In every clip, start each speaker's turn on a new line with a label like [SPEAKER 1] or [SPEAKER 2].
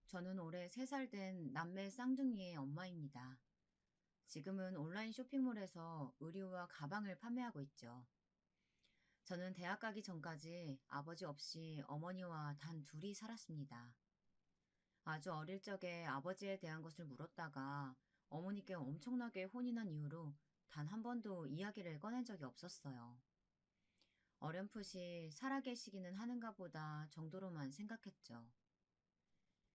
[SPEAKER 1] 저는 올해 3살 된 남매 쌍둥이의 엄마입니다. 지금은 온라인 쇼핑몰에서 의류와 가방을 판매하고 있죠. 저는 대학 가기 전까지 아버지 없이 어머니와 단 둘이 살았습니다. 아주 어릴 적에 아버지에 대한 것을 물었다가 어머니께 엄청나게 혼이 난 이후로 단 한 번도 이야기를 꺼낸 적이 없었어요. 어렴풋이 살아계시기는 하는가 보다 정도로만 생각했죠.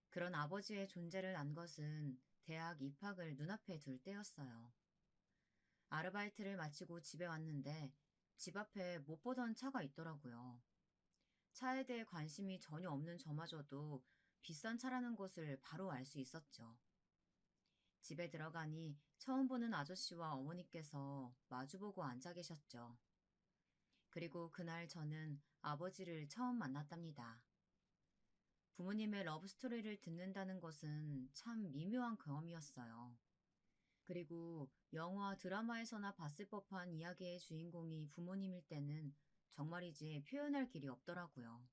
[SPEAKER 1] 그런 아버지의 존재를 안 것은 대학 입학을 눈앞에 둘 때였어요. 아르바이트를 마치고 집에 왔는데 집 앞에 못 보던 차가 있더라고요. 차에 대해 관심이 전혀 없는 저마저도 비싼 차라는 것을 바로 알 수 있었죠. 집에 들어가니 처음 보는 아저씨와 어머니께서 마주보고 앉아 계셨죠. 그리고 그날 저는 아버지를 처음 만났답니다. 부모님의 러브스토리를 듣는다는 것은 참 미묘한 경험이었어요. 그리고 영화, 드라마에서나 봤을 법한 이야기의 주인공이 부모님일 때는 정말이지 표현할 길이 없더라고요.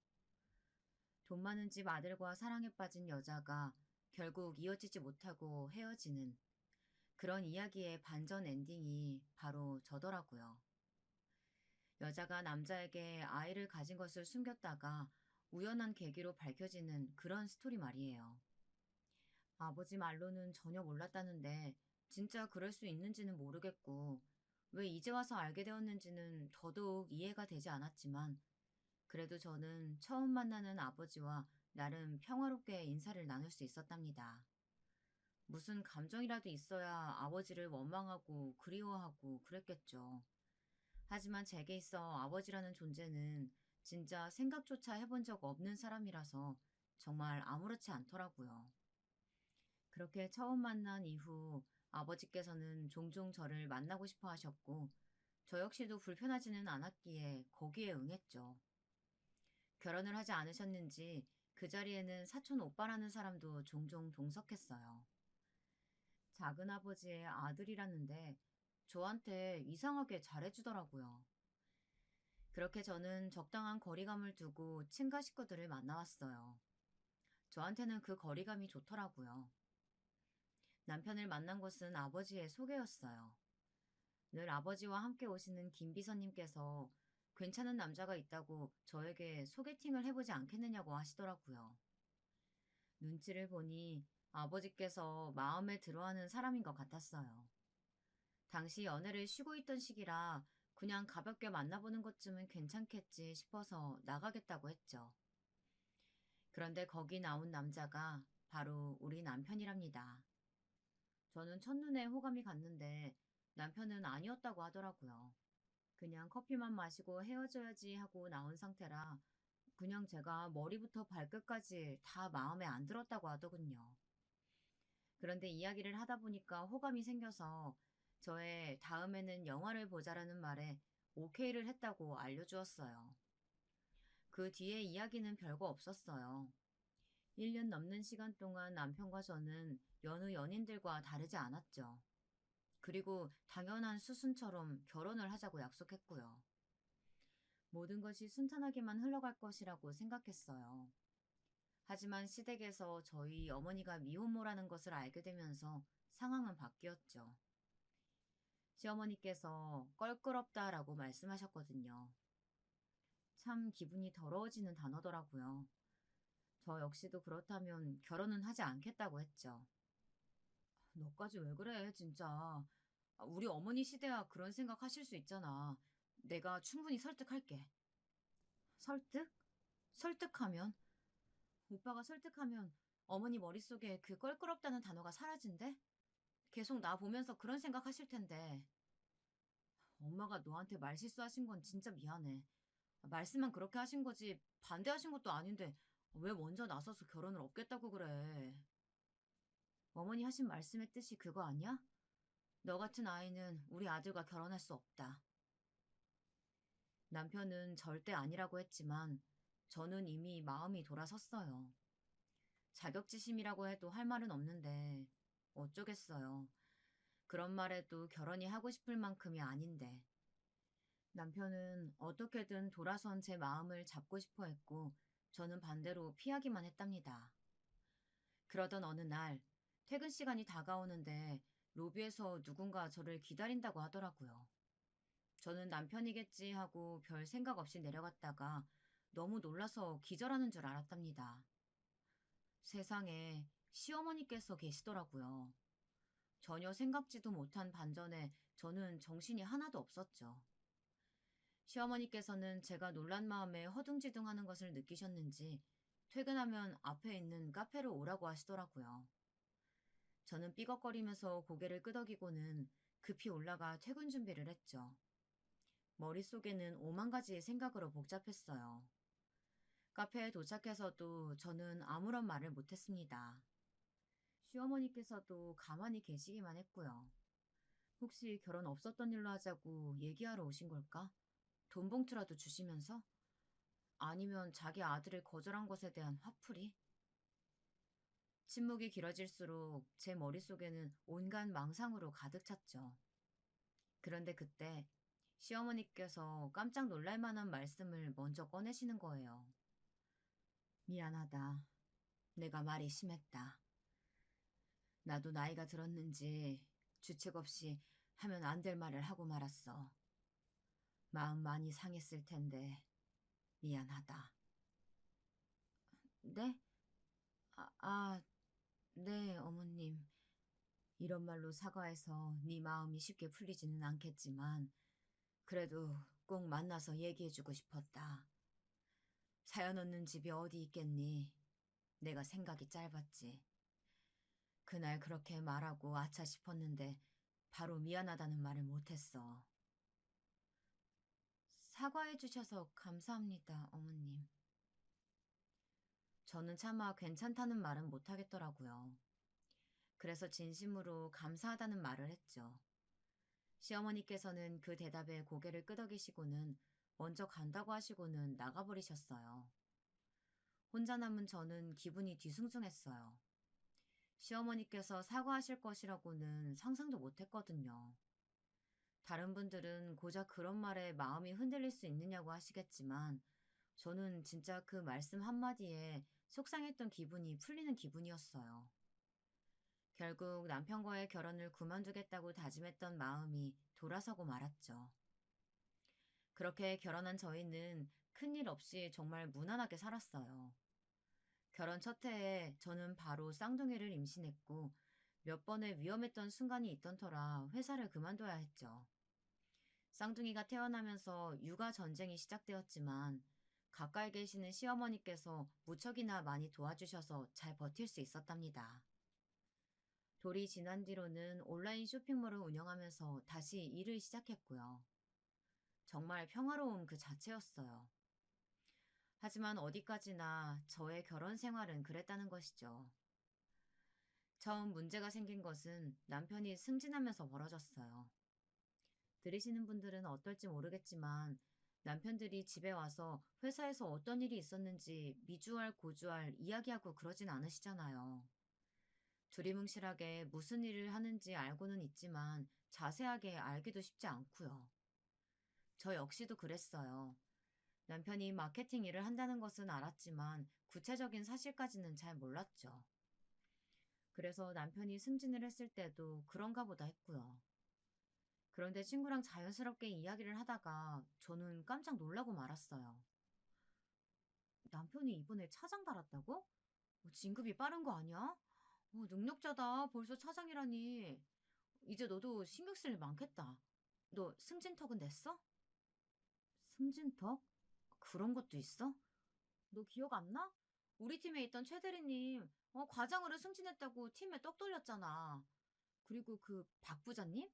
[SPEAKER 1] 돈 많은 집 아들과 사랑에 빠진 여자가 결국 이어지지 못하고 헤어지는 그런 이야기의 반전 엔딩이 바로 저더라고요. 여자가 남자에게 아이를 가진 것을 숨겼다가 우연한 계기로 밝혀지는 그런 스토리 말이에요. 아버지 말로는 전혀 몰랐다는데 진짜 그럴 수 있는지는 모르겠고 왜 이제 와서 알게 되었는지는 더더욱 이해가 되지 않았지만 그래도 저는 처음 만나는 아버지와 나름 평화롭게 인사를 나눌 수 있었답니다. 무슨 감정이라도 있어야 아버지를 원망하고 그리워하고 그랬겠죠. 하지만 제게 있어 아버지라는 존재는 진짜 생각조차 해본 적 없는 사람이라서 정말 아무렇지 않더라고요. 그렇게 처음 만난 이후 아버지께서는 종종 저를 만나고 싶어 하셨고, 저 역시도 불편하지는 않았기에 거기에 응했죠. 결혼을 하지 않으셨는지 그 자리에는 사촌 오빠라는 사람도 종종 동석했어요. 작은 아버지의 아들이라는데 저한테 이상하게 잘해주더라고요. 그렇게 저는 적당한 거리감을 두고 친가 식구들을 만나왔어요. 저한테는 그 거리감이 좋더라고요. 남편을 만난 곳은 아버지의 소개였어요. 늘 아버지와 함께 오시는 김 비서님께서 괜찮은 남자가 있다고 저에게 소개팅을 해보지 않겠느냐고 하시더라고요. 눈치를 보니 아버지께서 마음에 들어하는 사람인 것 같았어요. 당시 연애를 쉬고 있던 시기라 그냥 가볍게 만나보는 것쯤은 괜찮겠지 싶어서 나가겠다고 했죠. 그런데 거기 나온 남자가 바로 우리 남편이랍니다. 저는 첫눈에 호감이 갔는데 남편은 아니었다고 하더라고요. 그냥 커피만 마시고 헤어져야지 하고 나온 상태라 그냥 제가 머리부터 발끝까지 다 마음에 안 들었다고 하더군요. 그런데 이야기를 하다 보니까 호감이 생겨서 저의 다음에는 영화를 보자라는 말에 오케이를 했다고 알려주었어요. 그 뒤에 이야기는 별거 없었어요. 1년 넘는 시간 동안 남편과 저는 여느 연인들과 다르지 않았죠. 그리고 당연한 수순처럼 결혼을 하자고 약속했고요. 모든 것이 순탄하게만 흘러갈 것이라고 생각했어요. 하지만 시댁에서 저희 어머니가 미혼모라는 것을 알게 되면서 상황은 바뀌었죠. 시어머니께서 껄끄럽다라고 말씀하셨거든요. 참 기분이 더러워지는 단어더라고요. 저 역시도 그렇다면 결혼은 하지 않겠다고 했죠. 너까지 왜 그래, 진짜. 우리 어머니 시대야 그런 생각 하실 수 있잖아. 내가 충분히 설득할게. 설득? 설득하면? 오빠가 설득하면 어머니 머릿속에 그 껄끄럽다는 단어가 사라진대? 계속 나 보면서 그런 생각 하실 텐데. 엄마가 너한테 말실수하신 건 진짜 미안해. 말씀만 그렇게 하신 거지 반대하신 것도 아닌데 왜 먼저 나서서 결혼을 없겠다고 그래. 어머니 하신 말씀의 뜻이 그거 아니야? 너 같은 아이는 우리 아들과 결혼할 수 없다. 남편은 절대 아니라고 했지만 저는 이미 마음이 돌아섰어요. 자격지심이라고 해도 할 말은 없는데 어쩌겠어요. 그런 말에도 결혼이 하고 싶을 만큼이 아닌데. 남편은 어떻게든 돌아선 제 마음을 잡고 싶어 했고 저는 반대로 피하기만 했답니다. 그러던 어느 날 퇴근 시간이 다가오는데 로비에서 누군가 저를 기다린다고 하더라고요. 저는 남편이겠지 하고 별 생각 없이 내려갔다가 너무 놀라서 기절하는 줄 알았답니다. 세상에 시어머니께서 계시더라고요. 전혀 생각지도 못한 반전에 저는 정신이 하나도 없었죠. 시어머니께서는 제가 놀란 마음에 허둥지둥하는 것을 느끼셨는지 퇴근하면 앞에 있는 카페로 오라고 하시더라고요. 저는 삐걱거리면서 고개를 끄덕이고는 급히 올라가 퇴근 준비를 했죠. 머릿속에는 오만 가지의 생각으로 복잡했어요. 카페에 도착해서도 저는 아무런 말을 못했습니다. 시어머니께서도 가만히 계시기만 했고요. 혹시 결혼 없었던 일로 하자고 얘기하러 오신 걸까? 돈 봉투라도 주시면서? 아니면 자기 아들을 거절한 것에 대한 화풀이? 침묵이 길어질수록 제 머릿속에는 온갖 망상으로 가득 찼죠. 그런데 그때 시어머니께서 깜짝 놀랄 만한 말씀을 먼저 꺼내시는 거예요. 미안하다. 내가 말이 심했다. 나도 나이가 들었는지 주책 없이 하면 안 될 말을 하고 말았어. 마음 많이 상했을 텐데 미안하다. 네? 아, 네, 어머님. 이런 말로 사과해서 네 마음이 쉽게 풀리지는 않겠지만 그래도 꼭 만나서 얘기해주고 싶었다. 사연 없는 집이 어디 있겠니? 내가 생각이 짧았지. 그날 그렇게 말하고 아차 싶었는데 바로 미안하다는 말을 못했어. 사과해 주셔서 감사합니다, 어머님. 저는 차마 괜찮다는 말은 못하겠더라고요. 그래서 진심으로 감사하다는 말을 했죠. 시어머니께서는 그 대답에 고개를 끄덕이시고는 먼저 간다고 하시고는 나가버리셨어요. 혼자 남은 저는 기분이 뒤숭숭했어요. 시어머니께서 사과하실 것이라고는 상상도 못했거든요. 다른 분들은 고작 그런 말에 마음이 흔들릴 수 있느냐고 하시겠지만 저는 진짜 그 말씀 한마디에 속상했던 기분이 풀리는 기분이었어요. 결국 남편과의 결혼을 그만두겠다고 다짐했던 마음이 돌아서고 말았죠. 그렇게 결혼한 저희는 큰일 없이 정말 무난하게 살았어요. 결혼 첫 해에 저는 바로 쌍둥이를 임신했고 몇 번의 위험했던 순간이 있던 터라 회사를 그만둬야 했죠. 쌍둥이가 태어나면서 육아 전쟁이 시작되었지만 가까이 계시는 시어머니께서 무척이나 많이 도와주셔서 잘 버틸 수 있었답니다. 돌이 지난 뒤로는 온라인 쇼핑몰을 운영하면서 다시 일을 시작했고요. 정말 평화로움 그 자체였어요. 하지만 어디까지나 저의 결혼 생활은 그랬다는 것이죠. 처음 문제가 생긴 것은 남편이 승진하면서 벌어졌어요. 들으시는 분들은 어떨지 모르겠지만 남편들이 집에 와서 회사에서 어떤 일이 있었는지 미주알 고주알 이야기하고 그러진 않으시잖아요. 두리뭉실하게 무슨 일을 하는지 알고는 있지만 자세하게 알기도 쉽지 않고요. 저 역시도 그랬어요. 남편이 마케팅 일을 한다는 것은 알았지만 구체적인 사실까지는 잘 몰랐죠. 그래서 남편이 승진을 했을 때도 그런가 보다 했고요. 그런데 친구랑 자연스럽게 이야기를 하다가 저는 깜짝 놀라고 말았어요. 남편이 이번에 차장 달았다고? 진급이 빠른 거 아니야? 능력자다. 벌써 차장이라니. 이제 너도 신경 쓸 일 많겠다. 너 승진턱은 냈어? 승진턱? 그런 것도 있어? 너 기억 안 나? 우리 팀에 있던 최 대리님, 과장으로 승진했다고 팀에 떡 돌렸잖아. 그리고 그 박 부장님?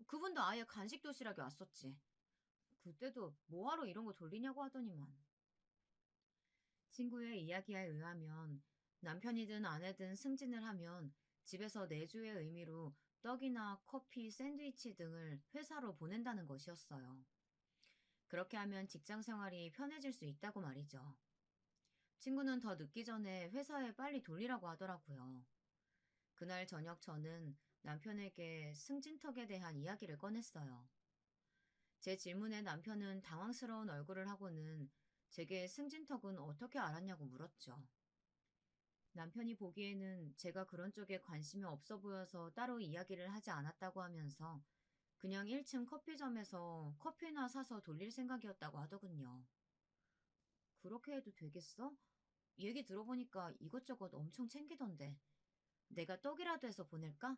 [SPEAKER 1] 그분도 아예 간식 도시락에 왔었지. 그때도 뭐하러 이런 거 돌리냐고 하더니만. 친구의 이야기에 의하면 남편이든 아내든 승진을 하면 집에서 내조의 의미로 떡이나 커피, 샌드위치 등을 회사로 보낸다는 것이었어요. 그렇게 하면 직장 생활이 편해질 수 있다고 말이죠. 친구는 더 늦기 전에 회사에 빨리 돌리라고 하더라고요. 그날 저녁 저는 남편에게 승진턱에 대한 이야기를 꺼냈어요. 제 질문에 남편은 당황스러운 얼굴을 하고는 제게 승진턱은 어떻게 알았냐고 물었죠. 남편이 보기에는 제가 그런 쪽에 관심이 없어 보여서 따로 이야기를 하지 않았다고 하면서 그냥 1층 커피점에서 커피나 사서 돌릴 생각이었다고 하더군요. 그렇게 해도 되겠어? 얘기 들어보니까 이것저것 엄청 챙기던데. 내가 떡이라도 해서 보낼까?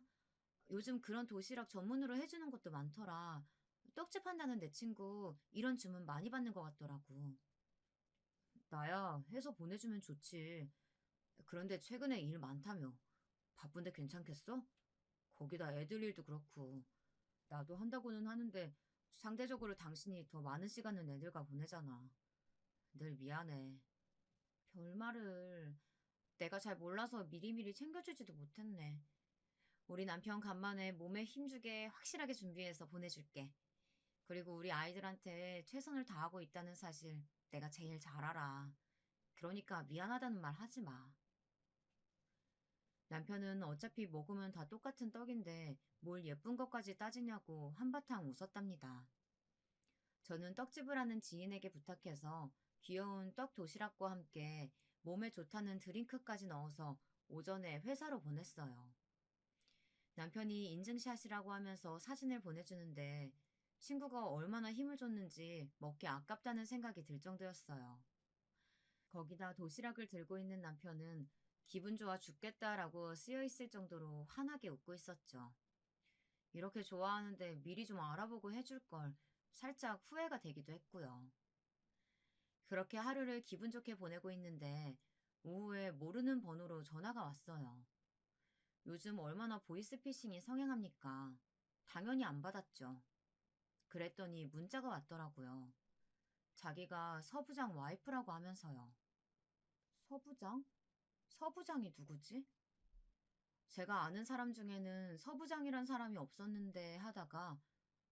[SPEAKER 1] 요즘 그런 도시락 전문으로 해주는 곳도 많더라. 떡집 한다는 내 친구 이런 주문 많이 받는 것 같더라고. 나야 해서 보내주면 좋지. 그런데 최근에 일 많다며. 바쁜데 괜찮겠어? 거기다 애들 일도 그렇고. 나도 한다고는 하는데 상대적으로 당신이 더 많은 시간을 애들과 보내잖아. 늘 미안해. 별말을. 내가 잘 몰라서 미리미리 챙겨주지도 못했네. 우리 남편 간만에 몸에 힘주게 확실하게 준비해서 보내줄게. 그리고 우리 아이들한테 최선을 다하고 있다는 사실 내가 제일 잘 알아. 그러니까 미안하다는 말 하지 마. 남편은 어차피 먹으면 다 똑같은 떡인데 뭘 예쁜 것까지 따지냐고 한바탕 웃었답니다. 저는 떡집을 하는 지인에게 부탁해서 귀여운 떡 도시락과 함께 몸에 좋다는 드링크까지 넣어서 오전에 회사로 보냈어요. 남편이 인증샷이라고 하면서 사진을 보내주는데 친구가 얼마나 힘을 줬는지 먹기 아깝다는 생각이 들 정도였어요. 거기다 도시락을 들고 있는 남편은 기분 좋아 죽겠다라고 쓰여 있을 정도로 환하게 웃고 있었죠. 이렇게 좋아하는데 미리 좀 알아보고 해줄 걸 살짝 후회가 되기도 했고요. 그렇게 하루를 기분 좋게 보내고 있는데 오후에 모르는 번호로 전화가 왔어요. 요즘 얼마나 보이스피싱이 성행합니까? 당연히 안 받았죠. 그랬더니 문자가 왔더라고요. 자기가 서부장 와이프라고 하면서요. 서부장? 서부장이 누구지? 제가 아는 사람 중에는 서부장이란 사람이 없었는데 하다가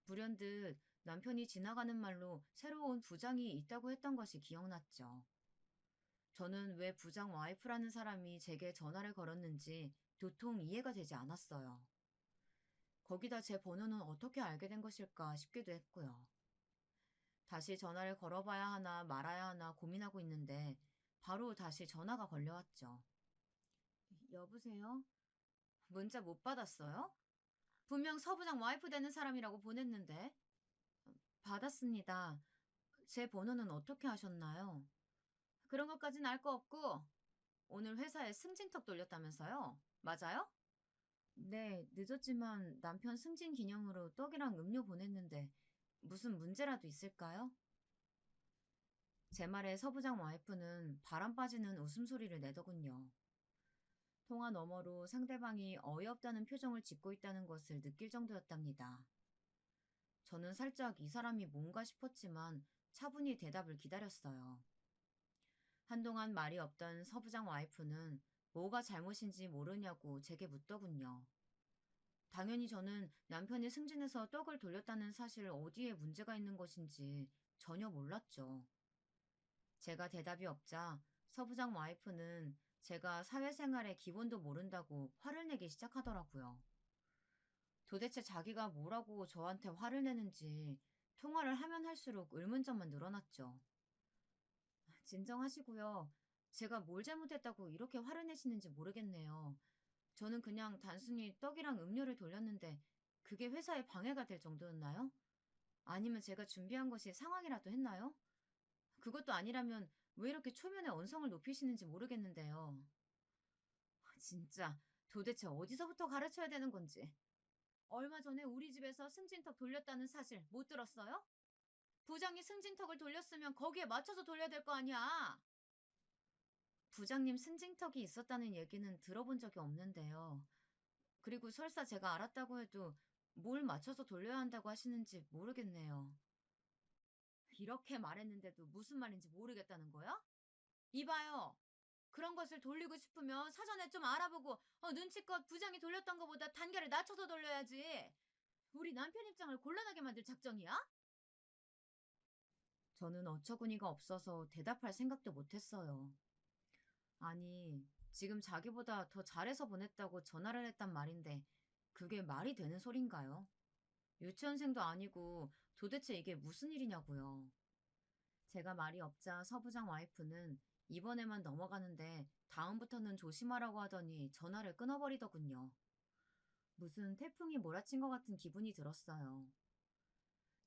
[SPEAKER 1] 불현듯 남편이 지나가는 말로 새로운 부장이 있다고 했던 것이 기억났죠. 저는 왜 부장 와이프라는 사람이 제게 전화를 걸었는지 도통 이해가 되지 않았어요. 거기다 제 번호는 어떻게 알게 된 것일까 싶기도 했고요. 다시 전화를 걸어봐야 하나 말아야 하나 고민하고 있는데 바로 다시 전화가 걸려왔죠. 여보세요? 문자 못 받았어요? 분명 서부장 와이프 되는 사람이라고 보냈는데. 받았습니다. 제 번호는 어떻게 하셨나요? 그런 것까진 알 거 없고 오늘 회사에 승진턱 돌렸다면서요? 맞아요? 네, 늦었지만 남편 승진 기념으로 떡이랑 음료 보냈는데 무슨 문제라도 있을까요? 제 말에 서부장 와이프는 바람 빠지는 웃음소리를 내더군요. 통화 너머로 상대방이 어이없다는 표정을 짓고 있다는 것을 느낄 정도였답니다. 저는 살짝 이 사람이 뭔가 싶었지만 차분히 대답을 기다렸어요. 한동안 말이 없던 서부장 와이프는 뭐가 잘못인지 모르냐고 제게 묻더군요. 당연히 저는 남편이 승진해서 떡을 돌렸다는 사실 어디에 문제가 있는 것인지 전혀 몰랐죠. 제가 대답이 없자 서부장 와이프는 제가 사회생활의 기본도 모른다고 화를 내기 시작하더라고요. 도대체 자기가 뭐라고 저한테 화를 내는지 통화를 하면 할수록 의문점만 늘어났죠. 진정하시고요. 제가 뭘 잘못했다고 이렇게 화를 내시는지 모르겠네요. 저는 그냥 단순히 떡이랑 음료를 돌렸는데 그게 회사에 방해가 될 정도였나요? 아니면 제가 준비한 것이 상황이라도 했나요? 그것도 아니라면 왜 이렇게 초면에 언성을 높이시는지 모르겠는데요. 진짜 도대체 어디서부터 가르쳐야 되는 건지. 얼마 전에 우리 집에서 승진턱 돌렸다는 사실 못 들었어요? 부장이 승진턱을 돌렸으면 거기에 맞춰서 돌려야 될 거 아니야. 부장님 승진턱이 있었다는 얘기는 들어본 적이 없는데요. 그리고 설사 제가 알았다고 해도 뭘 맞춰서 돌려야 한다고 하시는지 모르겠네요. 이렇게 말했는데도 무슨 말인지 모르겠다는 거야? 이봐요. 그런 것을 돌리고 싶으면 사전에 좀 알아보고 눈치껏 부장이 돌렸던 것보다 단계를 낮춰서 돌려야지. 우리 남편 입장을 곤란하게 만들 작정이야? 저는 어처구니가 없어서 대답할 생각도 못했어요. 아니, 지금 자기보다 더 잘해서 보냈다고 전화를 했단 말인데 그게 말이 되는 소린가요? 유치원생도 아니고 도대체 이게 무슨 일이냐고요. 제가 말이 없자 서부장 와이프는 이번에만 넘어가는데 다음부터는 조심하라고 하더니 전화를 끊어버리더군요. 무슨 태풍이 몰아친 것 같은 기분이 들었어요.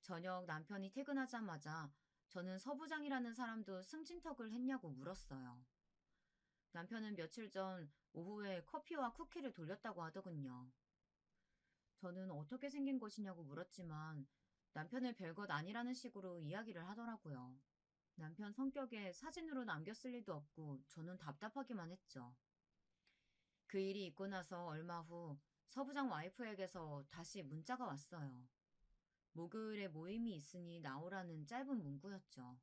[SPEAKER 1] 저녁 남편이 퇴근하자마자 저는 서부장이라는 사람도 승진턱을 했냐고 물었어요. 남편은 며칠 전 오후에 커피와 쿠키를 돌렸다고 하더군요. 저는 어떻게 생긴 것이냐고 물었지만 남편의 별것 아니라는 식으로 이야기를 하더라고요. 남편 성격에 사진으로 남겼을 리도 없고 저는 답답하기만 했죠. 그 일이 있고 나서 얼마 후 서부장 와이프에게서 다시 문자가 왔어요. 목요일에 모임이 있으니 나오라는 짧은 문구였죠.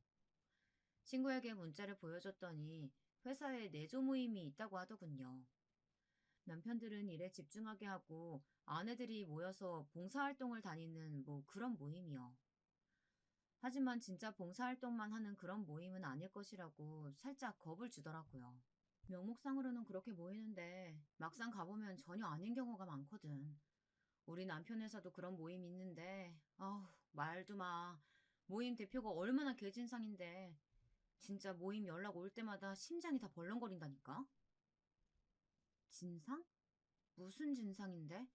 [SPEAKER 1] 친구에게 문자를 보여줬더니 회사에 내조 모임이 있다고 하더군요. 남편들은 일에 집중하게 하고 아내들이 모여서 봉사활동을 다니는 뭐 그런 모임이요. 하지만 진짜 봉사활동만 하는 그런 모임은 아닐 것이라고 살짝 겁을 주더라고요. 명목상으로는 그렇게 모이는데 막상 가보면 전혀 아닌 경우가 많거든. 우리 남편 회사도 그런 모임 있는데, 아우, 말도 마. 모임 대표가 얼마나 개진상인데, 진짜 모임 연락 올 때마다 심장이 다 벌렁거린다니까? 진상? 무슨 진상인데?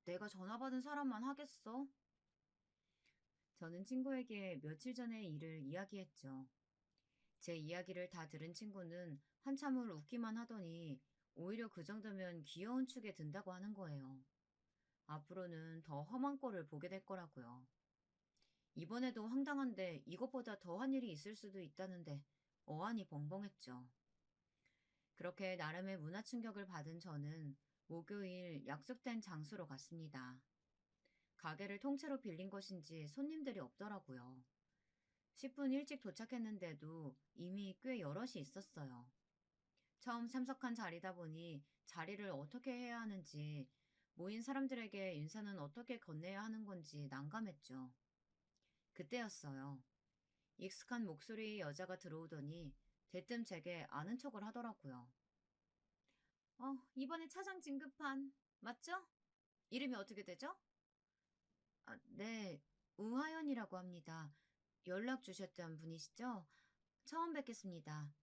[SPEAKER 1] 내가 전화 받은 사람만 하겠어? 저는 친구에게 며칠 전의 일을 이야기했죠. 제 이야기를 다 들은 친구는 한참을 웃기만 하더니 오히려 그 정도면 귀여운 축에 든다고 하는 거예요. 앞으로는 더 험한 꼴을 보게 될 거라고요. 이번에도 황당한데 이것보다 더한 일이 있을 수도 있다는데 어안이 벙벙했죠. 그렇게 나름의 문화 충격을 받은 저는 목요일 약속된 장소로 갔습니다. 가게를 통째로 빌린 것인지 손님들이 없더라고요. 10분 일찍 도착했는데도 이미 꽤 여럿이 있었어요. 처음 참석한 자리다 보니 자리를 어떻게 해야 하는지, 모인 사람들에게 인사는 어떻게 건네야 하는 건지 난감했죠. 그때였어요. 익숙한 목소리의 여자가 들어오더니 대뜸 제게 아는 척을 하더라고요. 이번에 차장 진급한, 맞죠? 이름이 어떻게 되죠? 네, 우하연이라고 합니다. 연락 주셨던 분이시죠? 처음 뵙겠습니다.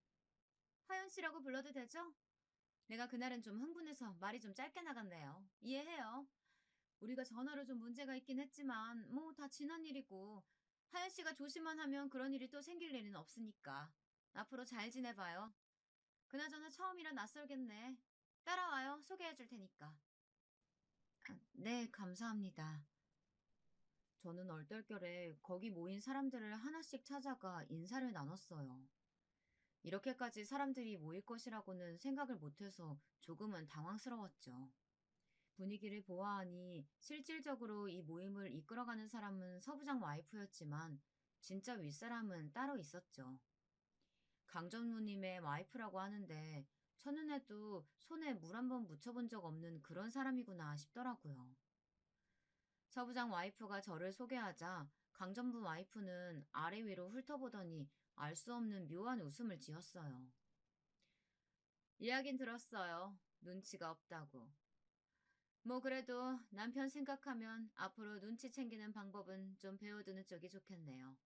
[SPEAKER 1] 하연 씨라고 불러도 되죠? 내가 그날은 좀 흥분해서 말이 좀 짧게 나갔네요. 이해해요. 우리가 전화로 좀 문제가 있긴 했지만 뭐 다 지난 일이고 하연 씨가 조심만 하면 그런 일이 또 생길 일은 없으니까. 앞으로 잘 지내봐요. 그나저나 처음이라 낯설겠네. 따라와요. 소개해 줄 테니까. 네, 감사합니다. 저는 얼떨결에 거기 모인 사람들을 하나씩 찾아가 인사를 나눴어요. 이렇게까지 사람들이 모일 것이라고는 생각을 못해서 조금은 당황스러웠죠. 분위기를 보아하니 실질적으로 이 모임을 이끌어가는 사람은 서부장 와이프였지만 진짜 윗사람은 따로 있었죠. 강전무님의 와이프라고 하는데 첫눈에도 손에 물 한 번 묻혀본 적 없는 그런 사람이구나 싶더라고요. 서부장 와이프가 저를 소개하자 강전부 와이프는 아래 위로 훑어보더니 알 수 없는 묘한 웃음을 지었어요. 이야긴 들었어요. 눈치가 없다고. 뭐 그래도 남편 생각하면 앞으로 눈치 챙기는 방법은 좀 배워두는 쪽이 좋겠네요.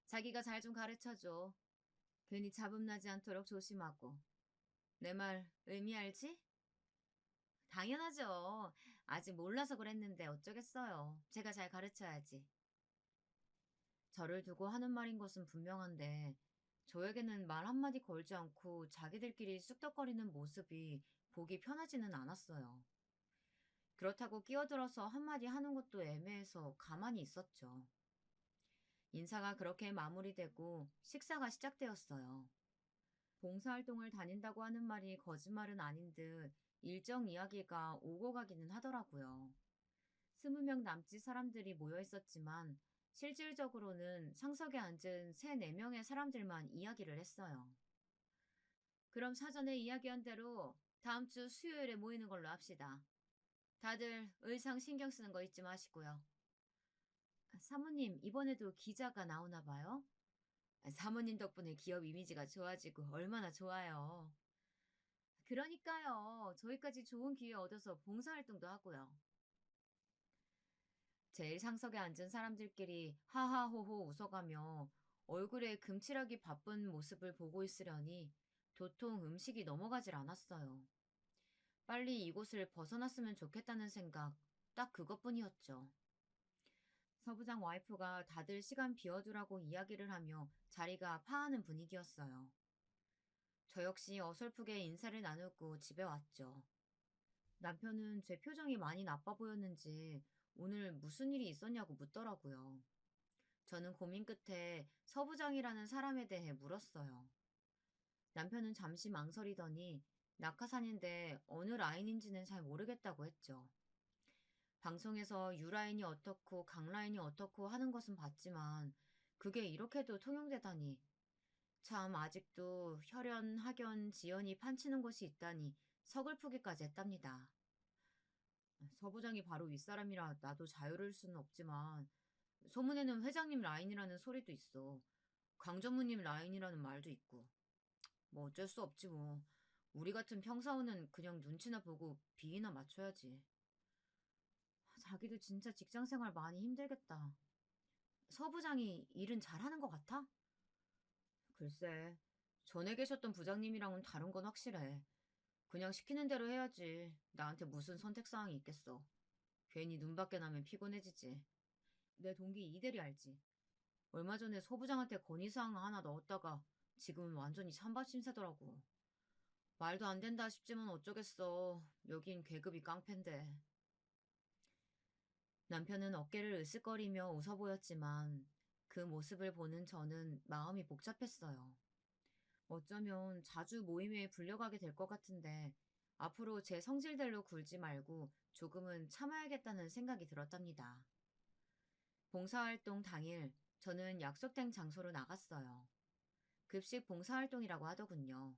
[SPEAKER 1] 자기가 잘 좀 가르쳐줘. 괜히 잡음나지 않도록 조심하고. 내 말 의미 알지? 당연하죠. 아직 몰라서 그랬는데 어쩌겠어요. 제가 잘 가르쳐야지. 저를 두고 하는 말인 것은 분명한데 저에게는 말 한마디 걸지 않고 자기들끼리 쑥덕거리는 모습이 보기 편하지는 않았어요. 그렇다고 끼어들어서 한마디 하는 것도 애매해서 가만히 있었죠. 인사가 그렇게 마무리되고 식사가 시작되었어요. 봉사활동을 다닌다고 하는 말이 거짓말은 아닌 듯 일정 이야기가 오고 가기는 하더라고요. 20명 남짓 사람들이 모여 있었지만 실질적으로는 상석에 앉은 3, 4명의 사람들만 이야기를 했어요. 그럼 사전에 이야기한 대로 다음 주 수요일에 모이는 걸로 합시다. 다들 의상 신경 쓰는 거 잊지 마시고요. 사모님, 이번에도 기자가 나오나 봐요? 사모님 덕분에 기업 이미지가 좋아지고 얼마나 좋아요. 그러니까요. 저희까지 좋은 기회 얻어서 봉사활동도 하고요. 제일 상석에 앉은 사람들끼리 하하호호 웃어가며 얼굴에 금칠하기 바쁜 모습을 보고 있으려니 도통 음식이 넘어가질 않았어요. 빨리 이곳을 벗어났으면 좋겠다는 생각, 딱 그것뿐이었죠. 서부장 와이프가 다들 시간 비워두라고 이야기를 하며 자리가 파하는 분위기였어요. 저 역시 어설프게 인사를 나누고 집에 왔죠. 남편은 제 표정이 많이 나빠 보였는지 오늘 무슨 일이 있었냐고 묻더라고요. 저는 고민 끝에 서부장이라는 사람에 대해 물었어요. 남편은 잠시 망설이더니 낙하산인데 어느 라인인지는 잘 모르겠다고 했죠. 방송에서 유라인이 어떻고 강라인이 어떻고 하는 것은 봤지만 그게 이렇게도 통용되다니. 참 아직도 혈연, 학연, 지연이 판치는 곳이 있다니 서글프기까지 했답니다. 서부장이 바로 윗사람이라 나도 자유로울 수는 없지만 소문에는 회장님 라인이라는 소리도 있어. 강전무님 라인이라는 말도 있고. 뭐 어쩔 수 없지 뭐. 우리 같은 평사원은 그냥 눈치나 보고 비위나 맞춰야지. 자기도 진짜 직장 생활 많이 힘들겠다. 서부장이 일은 잘하는 것 같아? 글쎄, 전에 계셨던 부장님이랑은 다른 건 확실해. 그냥 시키는 대로 해야지. 나한테 무슨 선택사항이 있겠어. 괜히 눈밖에 나면 피곤해지지. 내 동기 이대리 알지? 얼마 전에 서부장한테 건의사항 하나 넣었다가 지금은 완전히 찬밥 신세더라고. 말도 안 된다 싶지만 어쩌겠어. 여긴 계급이 깡패인데. 남편은 어깨를 으쓱거리며 웃어 보였지만 그 모습을 보는 저는 마음이 복잡했어요. 어쩌면 자주 모임에 불려가게 될 것 같은데 앞으로 제 성질대로 굴지 말고 조금은 참아야겠다는 생각이 들었답니다. 봉사활동 당일 저는 약속된 장소로 나갔어요. 급식 봉사활동이라고 하더군요.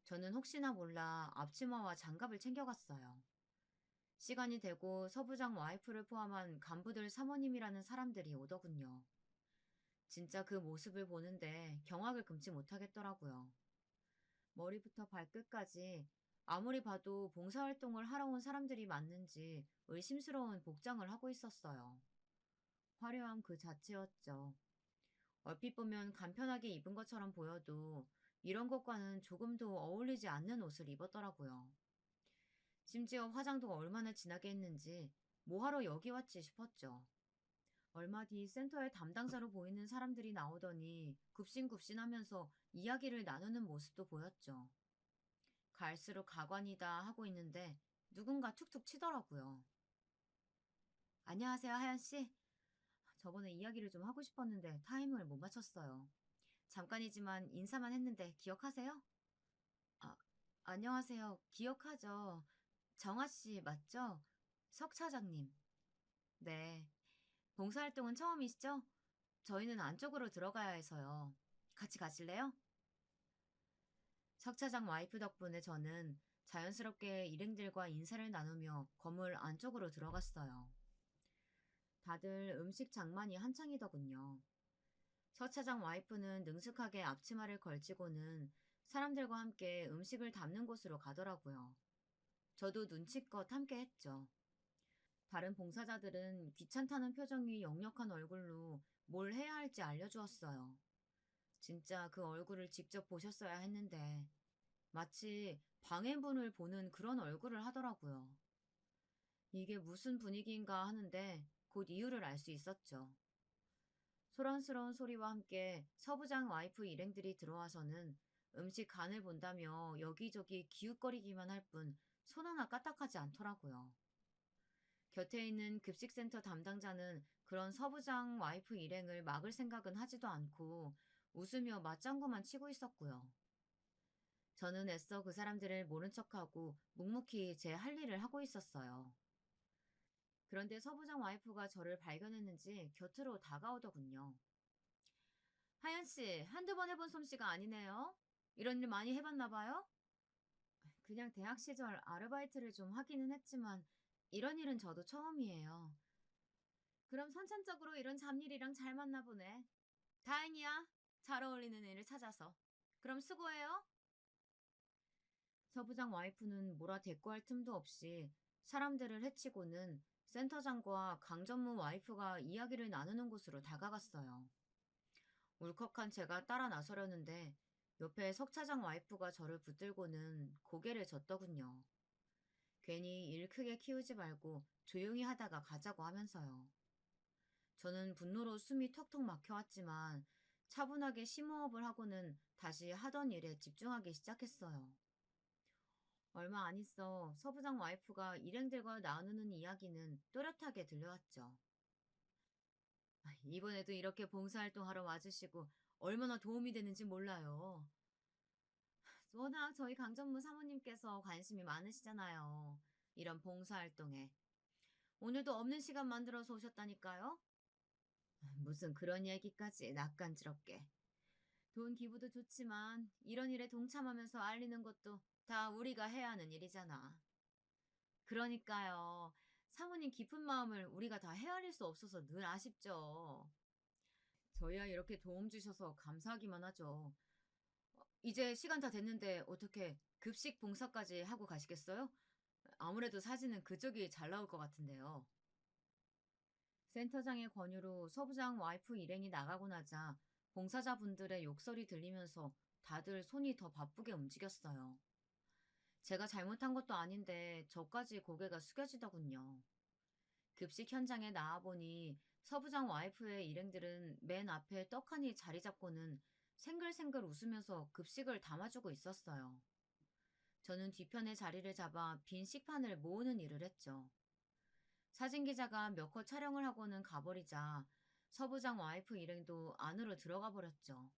[SPEAKER 1] 저는 혹시나 몰라 앞치마와 장갑을 챙겨갔어요. 시간이 되고 서부장 와이프를 포함한 간부들 사모님이라는 사람들이 오더군요. 진짜 그 모습을 보는데 경악을 금치 못하겠더라고요. 머리부터 발끝까지 아무리 봐도 봉사활동을 하러 온 사람들이 맞는지 의심스러운 복장을 하고 있었어요. 화려함 그 자체였죠. 얼핏 보면 간편하게 입은 것처럼 보여도 이런 것과는 조금도 어울리지 않는 옷을 입었더라고요. 심지어 화장도 얼마나 진하게 했는지 뭐하러 여기 왔지 싶었죠. 얼마 뒤 센터의 담당자로 보이는 사람들이 나오더니 굽신굽신하면서 이야기를 나누는 모습도 보였죠. 갈수록 가관이다 하고 있는데 누군가 툭툭 치더라고요. 안녕하세요, 하연 씨. 저번에 이야기를 좀 하고 싶었는데 타이밍을 못 맞췄어요. 잠깐이지만 인사만 했는데 기억하세요? 아, 안녕하세요. 기억하죠. 정아 씨 맞죠? 석 차장님. 네. 봉사활동은 처음이시죠? 저희는 안쪽으로 들어가야 해서요. 같이 가실래요? 석 차장 와이프 덕분에 저는 자연스럽게 일행들과 인사를 나누며 건물 안쪽으로 들어갔어요. 다들 음식 장만이 한창이더군요. 서 차장 와이프는 능숙하게 앞치마를 걸치고는 사람들과 함께 음식을 담는 곳으로 가더라고요. 저도 눈치껏 함께 했죠. 다른 봉사자들은 귀찮다는 표정이 역력한 얼굴로 뭘 해야 할지 알려주었어요. 진짜 그 얼굴을 직접 보셨어야 했는데 마치 방해분을 보는 그런 얼굴을 하더라고요. 이게 무슨 분위기인가 하는데 곧 이유를 알 수 있었죠. 소란스러운 소리와 함께 서부장 와이프 일행들이 들어와서는 음식 간을 본다며 여기저기 기웃거리기만 할 뿐 손 하나 까딱하지 않더라고요. 곁에 있는 급식센터 담당자는 그런 서부장 와이프 일행을 막을 생각은 하지도 않고 웃으며 맞장구만 치고 있었고요. 저는 애써 그 사람들을 모른 척하고 묵묵히 제 할 일을 하고 있었어요. 그런데 서부장 와이프가 저를 발견했는지 곁으로 다가오더군요. 하연 씨, 한두 번 해본 솜씨가 아니네요. 이런 일 많이 해봤나 봐요? 그냥 대학 시절 아르바이트를 좀 하기는 했지만 이런 일은 저도 처음이에요. 그럼 선천적으로 이런 잡일이랑 잘 맞나 보네. 다행이야. 잘 어울리는 일을 찾아서. 그럼 수고해요. 서부장 와이프는 뭐라 대꾸할 틈도 없이 사람들을 해치고는 센터장과 강전무 와이프가 이야기를 나누는 곳으로 다가갔어요. 울컥한 제가 따라 나서려는데 옆에 석 차장 와이프가 저를 붙들고는 고개를 젓더군요. 괜히 일 크게 키우지 말고 조용히 하다가 가자고 하면서요. 저는 분노로 숨이 턱턱 막혀왔지만 차분하게 심호흡을 하고는 다시 하던 일에 집중하기 시작했어요. 얼마 안 있어 서부장 와이프가 일행들과 나누는 이야기는 또렷하게 들려왔죠. 이번에도 이렇게 봉사활동하러 와주시고 얼마나 도움이 되는지 몰라요. 워낙 저희 강전무 사모님께서 관심이 많으시잖아요. 이런 봉사활동에. 오늘도 없는 시간 만들어서 오셨다니까요? 무슨 그런 얘기까지 낯간지럽게. 돈 기부도 좋지만 이런 일에 동참하면서 알리는 것도 다 우리가 해야 하는 일이잖아. 그러니까요. 사모님 깊은 마음을 우리가 다 헤아릴 수 없어서 늘 아쉽죠. 저희야 이렇게 도움 주셔서 감사하기만 하죠. 이제 시간 다 됐는데 어떻게 급식 봉사까지 하고 가시겠어요? 아무래도 사진은 그쪽이 잘 나올 것 같은데요. 센터장의 권유로 서부장 와이프 일행이 나가고 나자 봉사자분들의 욕설이 들리면서 다들 손이 더 바쁘게 움직였어요. 제가 잘못한 것도 아닌데 저까지 고개가 숙여지더군요. 급식 현장에 나와보니 서부장 와이프의 일행들은 맨 앞에 떡하니 자리 잡고는 생글생글 웃으면서 급식을 담아주고 있었어요. 저는 뒤편에 자리를 잡아 빈 식판을 모으는 일을 했죠. 사진기자가 몇 컷 촬영을 하고는 가버리자 서부장 와이프 일행도 안으로 들어가 버렸죠.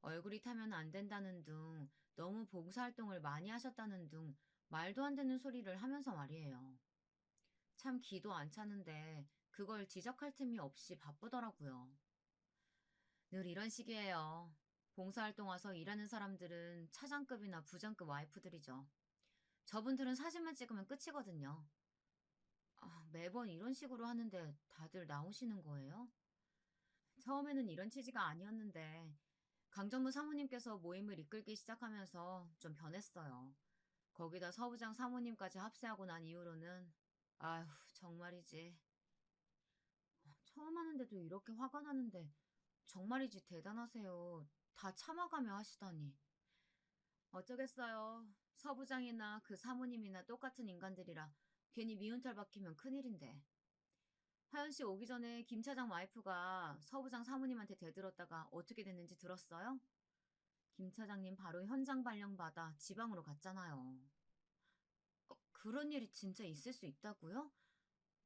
[SPEAKER 1] 얼굴이 타면 안 된다는 둥, 너무 봉사활동을 많이 하셨다는 둥, 말도 안 되는 소리를 하면서 말이에요. 참 기도 안 차는데 그걸 지적할 틈이 없이 바쁘더라고요. 늘 이런 식이에요. 봉사활동 와서 일하는 사람들은 차장급이나 부장급 와이프들이죠. 저분들은 사진만 찍으면 끝이거든요. 매번 이런 식으로 하는데 다들 나오시는 거예요? 처음에는 이런 취지가 아니었는데 강전무 사모님께서 모임을 이끌기 시작하면서 좀 변했어요. 거기다 서부장 사모님까지 합세하고 난 이후로는 아휴 정말이지. 처음 하는데도 이렇게 화가 나는데 정말이지 대단하세요. 다 참아가며 하시다니. 어쩌겠어요. 서부장이나 그 사모님이나 똑같은 인간들이라 괜히 미운털 박히면 큰일인데. 하연 씨 오기 전에 김 차장 와이프가 서부장 사모님한테 대들었다가 어떻게 됐는지 들었어요? 김 차장님 바로 현장 발령받아 지방으로 갔잖아요. 그런 일이 진짜 있을 수 있다고요?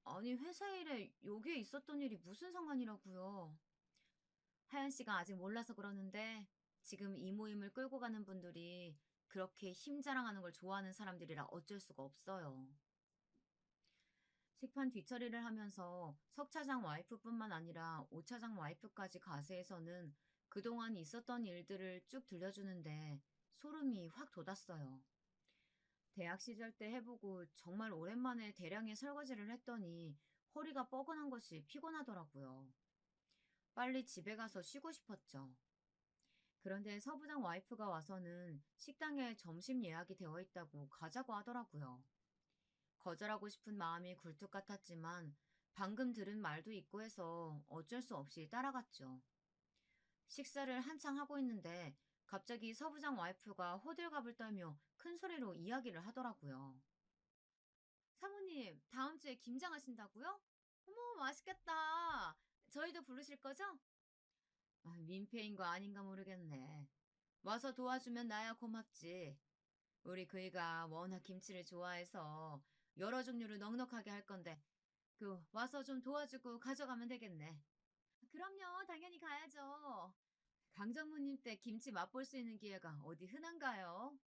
[SPEAKER 1] 아니 회사 일에 여기에 있었던 일이 무슨 상관이라고요? 하연 씨가 아직 몰라서 그러는데 지금 이 모임을 끌고 가는 분들이 그렇게 힘 자랑하는 걸 좋아하는 사람들이라 어쩔 수가 없어요. 식판 뒤처리를 하면서 석 차장 와이프뿐만 아니라 오 차장 와이프까지 가세해서는 그동안 있었던 일들을 쭉 들려주는데 소름이 확 돋았어요. 대학 시절 때 해보고 정말 오랜만에 대량의 설거지를 했더니 허리가 뻐근한 것이 피곤하더라고요. 빨리 집에 가서 쉬고 싶었죠. 그런데 서부장 와이프가 와서는 식당에 점심 예약이 되어 있다고 가자고 하더라고요. 거절하고 싶은 마음이 굴뚝 같았지만 방금 들은 말도 있고 해서 어쩔 수 없이 따라갔죠. 식사를 한창 하고 있는데 갑자기 서부장 와이프가 호들갑을 떨며 큰 소리로 이야기를 하더라고요. 사모님, 다음 주에 김장하신다고요? 어머, 맛있겠다. 저희도 부르실 거죠? 민폐인 거 아닌가 모르겠네. 와서 도와주면 나야 고맙지. 우리 그이가 워낙 김치를 좋아해서 여러 종류를 넉넉하게 할 건데, 와서 좀 도와주고 가져가면 되겠네. 그럼요, 당연히 가야죠. 강정무님 때 김치 맛볼 수 있는 기회가 어디 흔한가요?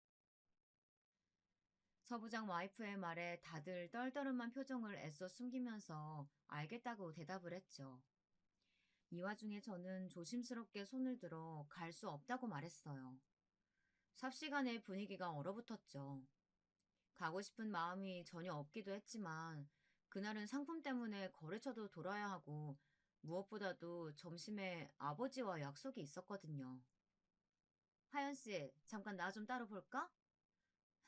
[SPEAKER 1] 서부장 와이프의 말에 다들 떨떠름한 표정을 애써 숨기면서 알겠다고 대답을 했죠. 이 와중에 저는 조심스럽게 손을 들어 갈 수 없다고 말했어요. 삽시간에 분위기가 얼어붙었죠. 가고 싶은 마음이 전혀 없기도 했지만 그날은 상품 때문에 거래처도 돌아야 하고 무엇보다도 점심에 아버지와 약속이 있었거든요. 하연 씨, 잠깐 나 좀 따로 볼까?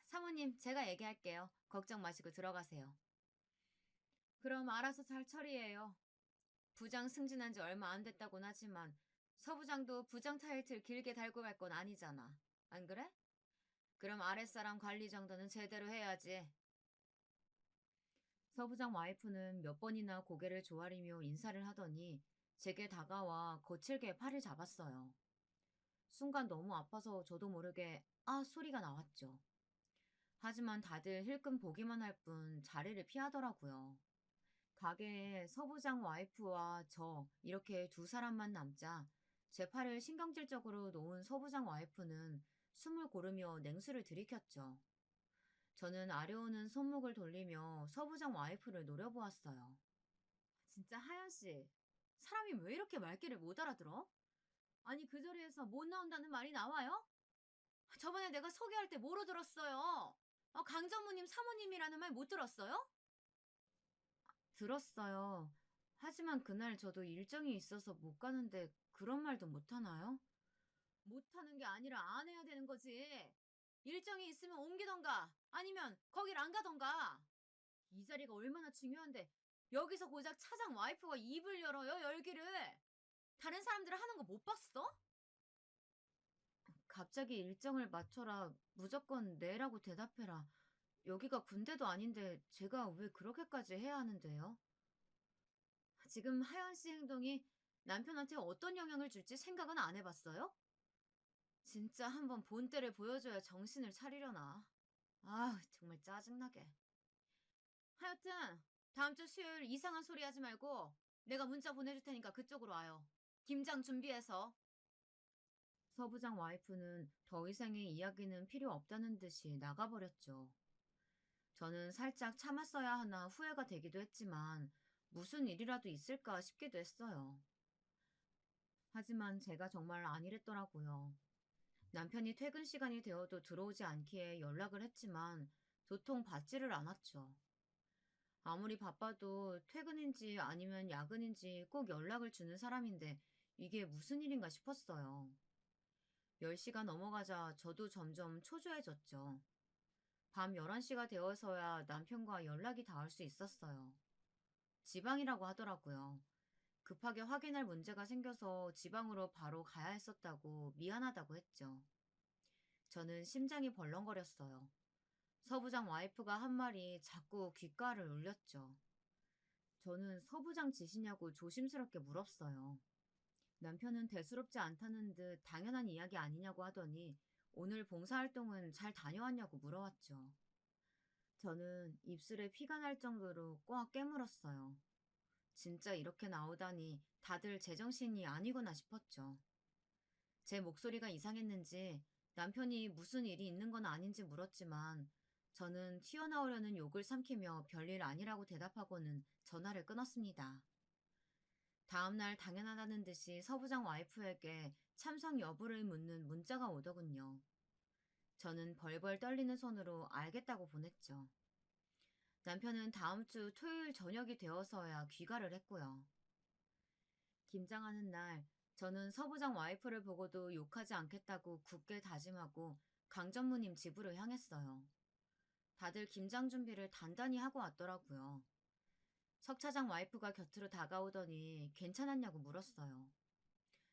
[SPEAKER 1] 사모님, 제가 얘기할게요. 걱정 마시고 들어가세요. 그럼 알아서 잘 처리해요. 부장 승진한 지 얼마 안 됐다곤 하지만 서부장도 부장 타이틀 길게 달고 갈 건 아니잖아. 안 그래? 그럼 아랫사람 관리 정도는 제대로 해야지. 서부장 와이프는 몇 번이나 고개를 조아리며 인사를 하더니 제게 다가와 거칠게 팔을 잡았어요. 순간 너무 아파서 저도 모르게 아 소리가 나왔죠. 하지만 다들 힐끔 보기만 할 뿐 자리를 피하더라고요. 가게에 서부장 와이프와 저 이렇게 두 사람만 남자 제 팔을 신경질적으로 놓은 서부장 와이프는 숨을 고르며 냉수를 들이켰죠. 저는 아려오는 손목을 돌리며 서부장 와이프를 노려보았어요. 진짜 하연 씨, 사람이 왜 이렇게 말귀를 못 알아들어? 아니 그 자리에서 못 나온다는 말이 나와요? 저번에 내가 소개할 때 뭐로 들었어요? 강정무님 사모님이라는 말 못 들었어요? 들었어요. 하지만 그날 저도 일정이 있어서 못 가는데 그런 말도 못 하나요? 못 하는 게 아니라 안 해야 되는 거지. 일정이 있으면 옮기던가 아니면 거길 안 가던가. 이 자리가 얼마나 중요한데 여기서 고작 차장 와이프가 입을 열어요, 열기를. 다른 사람들은 하는 거 못 봤어? 갑자기 일정을 맞춰라. 무조건 내라고 대답해라. 여기가 군대도 아닌데 제가 왜 그렇게까지 해야 하는데요? 지금 하연 씨 행동이 남편한테 어떤 영향을 줄지 생각은 안 해봤어요? 진짜 한번 본때를 보여줘야 정신을 차리려나. 아, 정말 짜증나게. 하여튼 다음 주 수요일 이상한 소리 하지 말고 내가 문자 보내줄 테니까 그쪽으로 와요. 김장 준비해서. 서부장 와이프는 더 이상의 이야기는 필요 없다는 듯이 나가버렸죠. 저는 살짝 참았어야 하나 후회가 되기도 했지만 무슨 일이라도 있을까 싶기도 했어요. 하지만 제가 정말 아니랬더라고요. 남편이 퇴근 시간이 되어도 들어오지 않기에 연락을 했지만 도통 받지를 않았죠. 아무리 바빠도 퇴근인지 아니면 야근인지 꼭 연락을 주는 사람인데 이게 무슨 일인가 싶었어요. 10시가 넘어가자 저도 점점 초조해졌죠. 밤 11시가 되어서야 남편과 연락이 닿을 수 있었어요. 지방이라고 하더라고요. 급하게 확인할 문제가 생겨서 지방으로 바로 가야 했었다고 미안하다고 했죠. 저는 심장이 벌렁거렸어요. 서부장 와이프가 한 말이 자꾸 귓가를 울렸죠. 저는 서부장 지시냐고 조심스럽게 물었어요. 남편은 대수롭지 않다는 듯 당연한 이야기 아니냐고 하더니 오늘 봉사활동은 잘 다녀왔냐고 물어왔죠. 저는 입술에 피가 날 정도로 꽉 깨물었어요. 진짜 이렇게 나오다니 다들 제정신이 아니구나 싶었죠. 제 목소리가 이상했는지 남편이 무슨 일이 있는 건 아닌지 물었지만 저는 튀어나오려는 욕을 삼키며 별일 아니라고 대답하고는 전화를 끊었습니다. 다음날 당연하다는 듯이 서부장 와이프에게 참석 여부를 묻는 문자가 오더군요. 저는 벌벌 떨리는 손으로 알겠다고 보냈죠. 남편은 다음 주 토요일 저녁이 되어서야 귀가를 했고요. 김장하는 날, 저는 서부장 와이프를 보고도 욕하지 않겠다고 굳게 다짐하고 강전무님 집으로 향했어요. 다들 김장 준비를 단단히 하고 왔더라고요. 석 차장 와이프가 곁으로 다가오더니 괜찮았냐고 물었어요.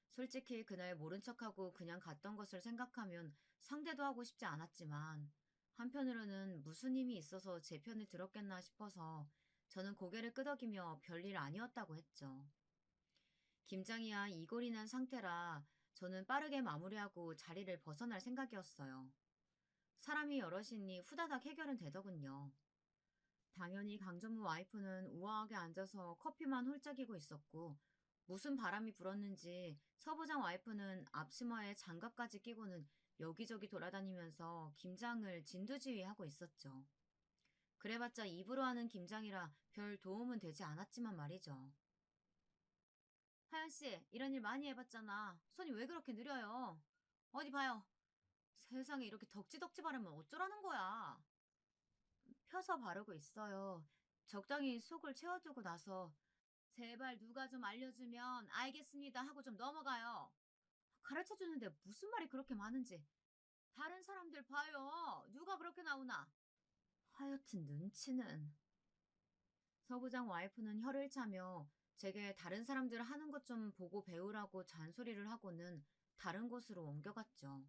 [SPEAKER 1] 솔직히 그날 모른 척하고 그냥 갔던 것을 생각하면 상대도 하고 싶지 않았지만 한편으로는 무슨 힘이 있어서 제 편을 들었겠나 싶어서 저는 고개를 끄덕이며 별일 아니었다고 했죠. 김장이야 이골이 난 상태라 저는 빠르게 마무리하고 자리를 벗어날 생각이었어요. 사람이 여럿이니 후다닥 해결은 되더군요. 당연히 강전무 와이프는 우아하게 앉아서 커피만 홀짝이고 있었고 무슨 바람이 불었는지 서부장 와이프는 앞치마에 장갑까지 끼고는 여기저기 돌아다니면서 김장을 진두지휘하고 있었죠. 그래봤자 입으로 하는 김장이라 별 도움은 되지 않았지만 말이죠. 하연 씨, 이런 일 많이 해봤잖아. 손이 왜 그렇게 느려요? 어디 봐요. 세상에 이렇게 덕지덕지 바르면 어쩌라는 거야? 펴서 바르고 있어요. 적당히 속을 채워주고 나서 제발 누가 좀 알려주면 알겠습니다 하고 좀 넘어가요. 가르쳐 주는데 무슨 말이 그렇게 많은지. 다른 사람들 봐요. 누가 그렇게 나오나. 하여튼 눈치는. 서부장 와이프는 혀를 차며 제게 다른 사람들 하는 것 좀 보고 배우라고 잔소리를 하고는 다른 곳으로 옮겨갔죠.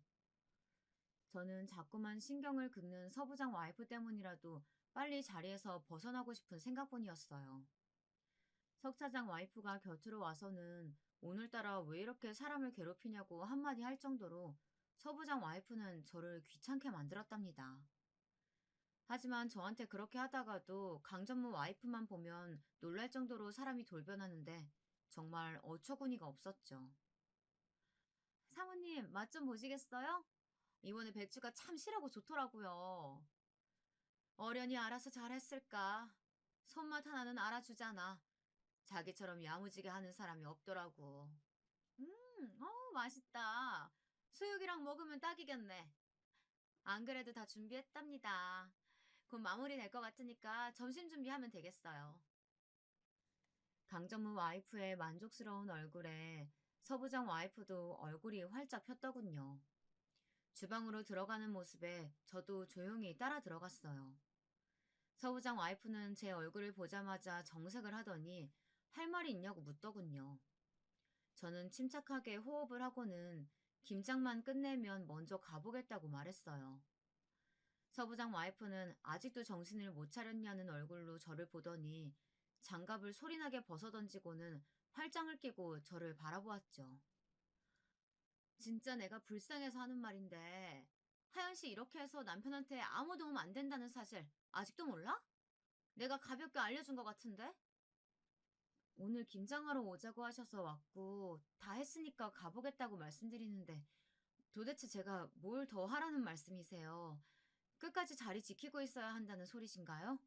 [SPEAKER 1] 저는 자꾸만 신경을 긁는 서부장 와이프 때문이라도 빨리 자리에서 벗어나고 싶은 생각뿐이었어요. 석 차장 와이프가 곁으로 와서는 오늘따라 왜 이렇게 사람을 괴롭히냐고 한마디 할 정도로 서부장 와이프는 저를 귀찮게 만들었답니다. 하지만 저한테 그렇게 하다가도 강전무 와이프만 보면 놀랄 정도로 사람이 돌변하는데 정말 어처구니가 없었죠. 사모님, 맛 좀 보시겠어요? 이번에 배추가 참 실하고 좋더라고요. 어련히 알아서 잘했을까? 손맛 하나는 알아주잖아. 자기처럼 야무지게 하는 사람이 없더라고. 맛있다. 수육이랑 먹으면 딱이겠네. 안 그래도 다 준비했답니다. 곧 마무리 될 것 같으니까 점심 준비하면 되겠어요. 강정무 와이프의 만족스러운 얼굴에 서부장 와이프도 얼굴이 활짝 폈더군요. 주방으로 들어가는 모습에 저도 조용히 따라 들어갔어요. 서부장 와이프는 제 얼굴을 보자마자 정색을 하더니 할 말이 있냐고 묻더군요. 저는 침착하게 호흡을 하고는 김장만 끝내면 먼저 가보겠다고 말했어요. 서부장 와이프는 아직도 정신을 못 차렸냐는 얼굴로 저를 보더니 장갑을 소리나게 벗어던지고는 팔짱을 끼고 저를 바라보았죠. 진짜 내가 불쌍해서 하는 말인데 하연 씨 이렇게 해서 남편한테 아무 도움 안 된다는 사실 아직도 몰라? 내가 가볍게 알려준 것 같은데? 오늘 김장하러 오자고 하셔서 왔고 다 했으니까 가보겠다고 말씀드리는데 도대체 제가 뭘 더 하라는 말씀이세요? 끝까지 자리 지키고 있어야 한다는 소리신가요?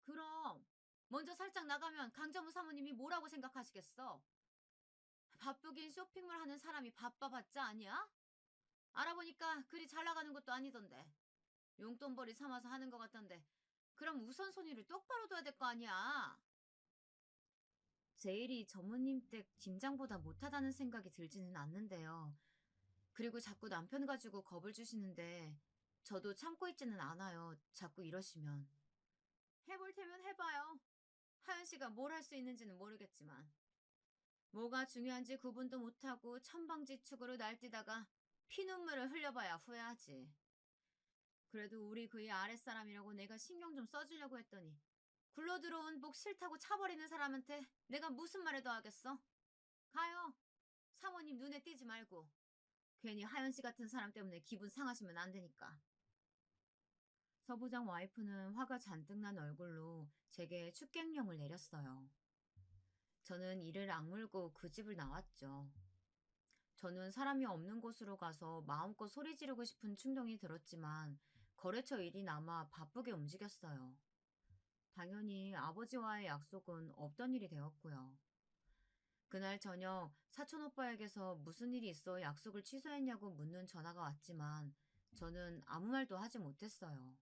[SPEAKER 1] 그럼 먼저 살짝 나가면 강정우 사모님이 뭐라고 생각하시겠어? 바쁘긴 쇼핑을 하는 사람이 바빠봤자 아니야? 알아보니까 그리 잘 나가는 것도 아니던데. 용돈벌이 삼아서 하는 것 같던데. 그럼 우선순위를 똑바로 둬야 될 거 아니야? 제 일이 전무님 댁 김장보다 못하다는 생각이 들지는 않는데요. 그리고 자꾸 남편 가지고 겁을 주시는데 저도 참고 있지는 않아요. 자꾸 이러시면. 해볼 테면 해봐요. 하연 씨가 뭘 할 수 있는지는 모르겠지만. 뭐가 중요한지 구분도 못하고 천방지축으로 날뛰다가 피눈물을 흘려봐야 후회하지. 그래도 우리 그의 아랫사람이라고 내가 신경 좀 써주려고 했더니 굴러 들어온 복 싫다고 차버리는 사람한테 내가 무슨 말을 더 하겠어? 가요. 사모님 눈에 띄지 말고. 괜히 하연 씨 같은 사람 때문에 기분 상하시면 안 되니까. 서부장 와이프는 화가 잔뜩 난 얼굴로 제게 축객령을 내렸어요. 저는 이를 악물고 그 집을 나왔죠. 저는 사람이 없는 곳으로 가서 마음껏 소리 지르고 싶은 충동이 들었지만 거래처 일이 남아 바쁘게 움직였어요. 당연히 아버지와의 약속은 없던 일이 되었고요. 그날 저녁 사촌 오빠에게서 무슨 일이 있어 약속을 취소했냐고 묻는 전화가 왔지만 저는 아무 말도 하지 못했어요.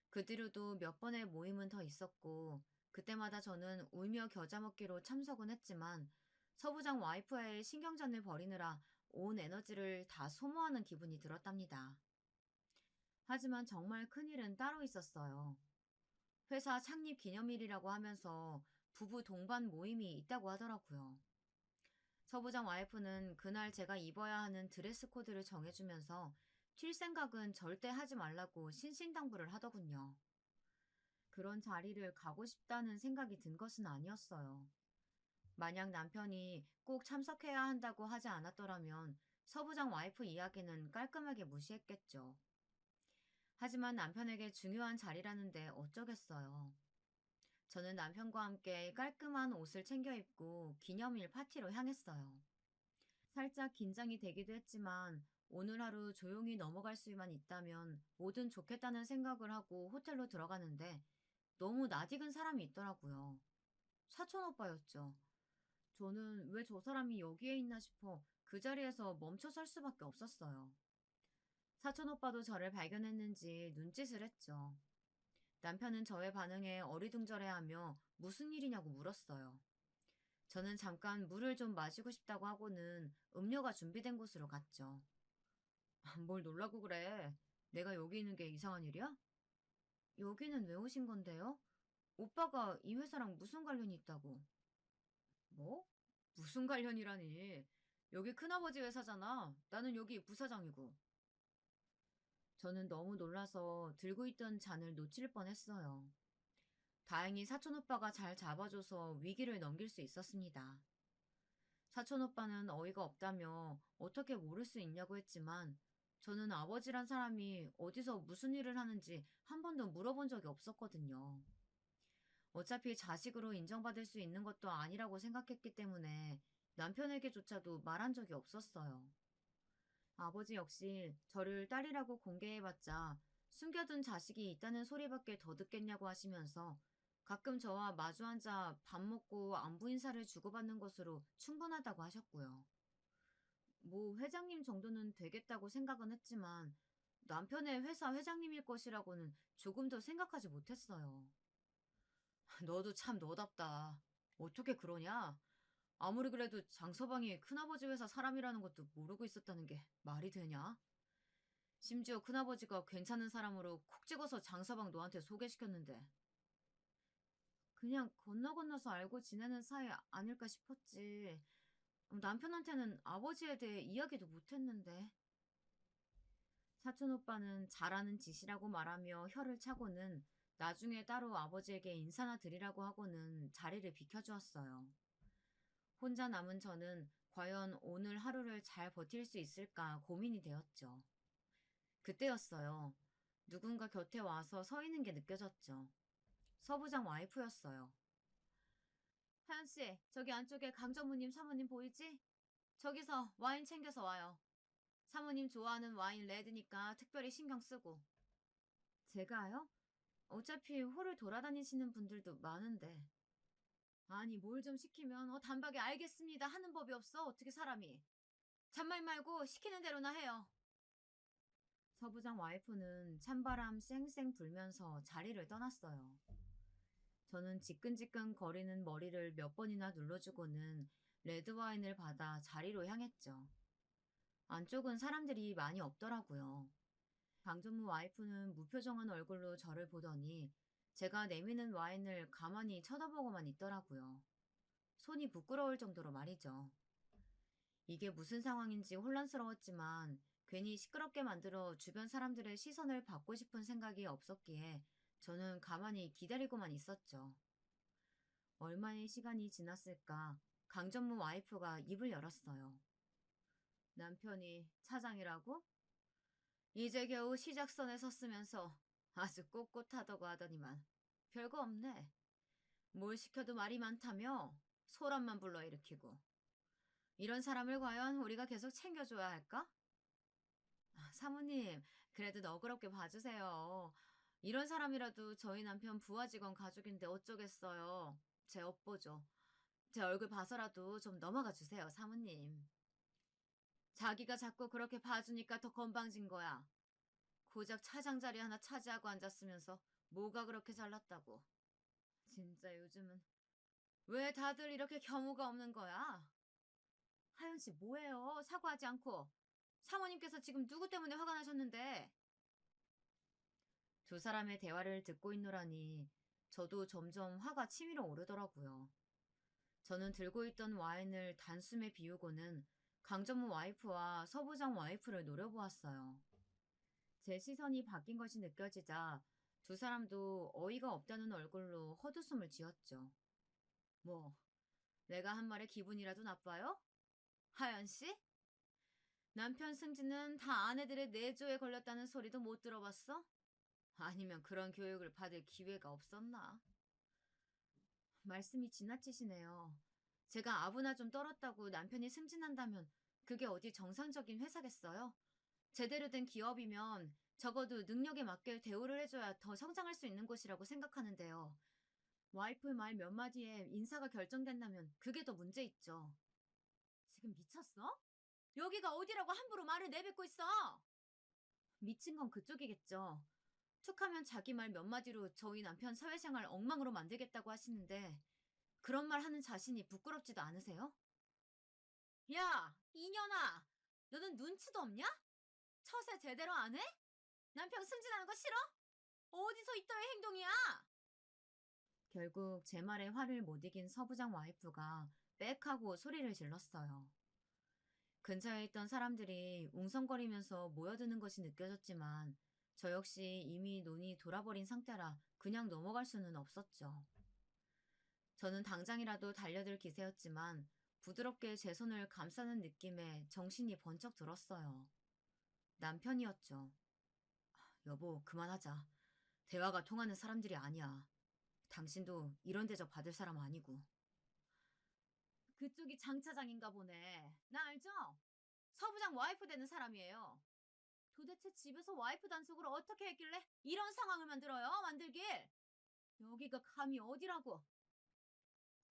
[SPEAKER 1] 그 뒤로도 몇 번의 모임은 더 있었고 그때마다 저는 울며 겨자 먹기로 참석은 했지만 서부장 와이프와의 신경전을 벌이느라 온 에너지를 다 소모하는 기분이 들었답니다. 하지만 정말 큰일은 따로 있었어요. 회사 창립 기념일이라고 하면서 부부 동반 모임이 있다고 하더라고요. 서부장 와이프는 그날 제가 입어야 하는 드레스 코드를 정해주면서 튈 생각은 절대 하지 말라고 신신당부를 하더군요. 그런 자리를 가고 싶다는 생각이 든 것은 아니었어요. 만약 남편이 꼭 참석해야 한다고 하지 않았더라면 서부장 와이프 이야기는 깔끔하게 무시했겠죠. 하지만 남편에게 중요한 자리라는데 어쩌겠어요. 저는 남편과 함께 깔끔한 옷을 챙겨 입고 기념일 파티로 향했어요. 살짝 긴장이 되기도 했지만 오늘 하루 조용히 넘어갈 수만 있다면 뭐든 좋겠다는 생각을 하고 호텔로 들어가는데 너무 낯익은 사람이 있더라고요. 사촌 오빠였죠. 저는 왜 저 사람이 여기에 있나 싶어 그 자리에서 멈춰 설 수밖에 없었어요. 사촌 오빠도 저를 발견했는지 눈짓을 했죠. 남편은 저의 반응에 어리둥절해하며 무슨 일이냐고 물었어요. 저는 잠깐 물을 좀 마시고 싶다고 하고는 음료가 준비된 곳으로 갔죠. 뭘 놀라고 그래? 내가 여기 있는 게 이상한 일이야? 여기는 왜 오신 건데요? 오빠가 이 회사랑 무슨 관련이 있다고? 뭐? 무슨 관련이라니? 여기 큰아버지 회사잖아. 나는 여기 부사장이고. 저는 너무 놀라서 들고 있던 잔을 놓칠 뻔했어요. 다행히 사촌 오빠가 잘 잡아줘서 위기를 넘길 수 있었습니다. 사촌 오빠는 어이가 없다며 어떻게 모를 수 있냐고 했지만 저는 아버지란 사람이 어디서 무슨 일을 하는지 한 번도 물어본 적이 없었거든요. 어차피 자식으로 인정받을 수 있는 것도 아니라고 생각했기 때문에 남편에게조차도 말한 적이 없었어요. 아버지 역시 저를 딸이라고 공개해봤자 숨겨둔 자식이 있다는 소리밖에 더 듣겠냐고 하시면서 가끔 저와 마주 앉아 밥 먹고 안부 인사를 주고받는 것으로 충분하다고 하셨고요. 뭐 회장님 정도는 되겠다고 생각은 했지만 남편의 회사 회장님일 것이라고는 조금도 생각하지 못했어요. 너도 참 너답다. 어떻게 그러냐? 아무리 그래도 장서방이 큰아버지 회사 사람이라는 것도 모르고 있었다는 게 말이 되냐? 심지어 큰아버지가 괜찮은 사람으로 콕 찍어서 장서방 너한테 소개시켰는데 그냥 건너 건너서 알고 지내는 사이 아닐까 싶었지. 남편한테는 아버지에 대해 이야기도 못했는데. 사촌 오빠는 잘하는 짓이라고 말하며 혀를 차고는 나중에 따로 아버지에게 인사나 드리라고 하고는 자리를 비켜주었어요. 혼자 남은 저는 과연 오늘 하루를 잘 버틸 수 있을까 고민이 되었죠. 그때였어요. 누군가 곁에 와서 서 있는 게 느껴졌죠. 서부장 와이프였어요. 하연 씨, 저기 안쪽에 강전무님 사모님 보이지? 저기서 와인 챙겨서 와요. 사모님 좋아하는 와인 레드니까 특별히 신경 쓰고. 제가요? 어차피 홀을 돌아다니시는 분들도 많은데. 아니, 뭘 좀 시키면 단박에 알겠습니다 하는 법이 없어. 어떻게 사람이. 잔말 말고 시키는 대로나 해요. 서부장 와이프는 찬바람 쌩쌩 불면서 자리를 떠났어요. 저는 지끈지끈 거리는 머리를 몇 번이나 눌러주고는 레드와인을 받아 자리로 향했죠. 안쪽은 사람들이 많이 없더라고요. 강전무 와이프는 무표정한 얼굴로 저를 보더니 제가 내미는 와인을 가만히 쳐다보고만 있더라고요. 손이 부끄러울 정도로 말이죠. 이게 무슨 상황인지 혼란스러웠지만 괜히 시끄럽게 만들어 주변 사람들의 시선을 받고 싶은 생각이 없었기에 저는 가만히 기다리고만 있었죠. 얼마의 시간이 지났을까 강전무 와이프가 입을 열었어요. 남편이 차장이라고? 이제 겨우 시작선에 섰으면서 아주 꼿꼿하다고 하더니만 별거 없네. 뭘 시켜도 말이 많다며 소란만 불러일으키고. 이런 사람을 과연 우리가 계속 챙겨줘야 할까? 사모님, 그래도 너그럽게 봐주세요. 이런 사람이라도 저희 남편 부하 직원 가족인데 어쩌겠어요. 제 업보죠. 제 얼굴 봐서라도 좀 넘어가 주세요, 사모님. 자기가 자꾸 그렇게 봐주니까 더 건방진 거야. 고작 차장 자리 하나 차지하고 앉았으면서 뭐가 그렇게 잘났다고. 진짜 요즘은 왜 다들 이렇게 겸호가 없는 거야? 하연 씨 뭐해요? 사과하지 않고. 사모님께서 지금 누구 때문에 화가 나셨는데? 두 사람의 대화를 듣고 있노라니 저도 점점 화가 치밀어 오르더라고요. 저는 들고 있던 와인을 단숨에 비우고는 강전무 와이프와 서부장 와이프를 노려보았어요. 제 시선이 바뀐 것이 느껴지자 두 사람도 어이가 없다는 얼굴로 헛웃음을 지었죠. 뭐, 내가 한 말에 기분이라도 나빠요? 하연 씨? 남편 승진은 다 아내들의 내조에 걸렸다는 소리도 못 들어봤어? 아니면 그런 교육을 받을 기회가 없었나? 말씀이 지나치시네요. 제가 아부나 좀 떨었다고 남편이 승진한다면 그게 어디 정상적인 회사겠어요? 제대로 된 기업이면 적어도 능력에 맞게 대우를 해줘야 더 성장할 수 있는 곳이라고 생각하는데요. 와이프 말 몇 마디에 인사가 결정된다면 그게 더 문제 있죠. 지금 미쳤어? 여기가 어디라고 함부로 말을 내뱉고 있어? 미친 건 그쪽이겠죠. 툭하면 자기 말 몇 마디로 저희 남편 사회생활 엉망으로 만들겠다고 하시는데 그런 말 하는 자신이 부끄럽지도 않으세요? 야, 이년아! 너는 눈치도 없냐? 처세 제대로 안 해? 남편 승진하는 거 싫어? 어디서 이따위 행동이야? 결국 제 말에 화를 못 이긴 서부장 와이프가 빽 하고 소리를 질렀어요. 근처에 있던 사람들이 웅성거리면서 모여드는 것이 느껴졌지만 저 역시 이미 눈이 돌아버린 상태라 그냥 넘어갈 수는 없었죠. 저는 당장이라도 달려들 기세였지만 부드럽게 제 손을 감싸는 느낌에 정신이 번쩍 들었어요. 남편이었죠. 여보, 그만하자. 대화가 통하는 사람들이 아니야. 당신도 이런 대접 받을 사람 아니고. 그쪽이 장 차장인가 보네. 나 알죠? 서부장 와이프 되는 사람이에요. 도대체 집에서 와이프 단속을 어떻게 했길래 이런 상황을 만들어요? 만들길. 여기가 감히 어디라고.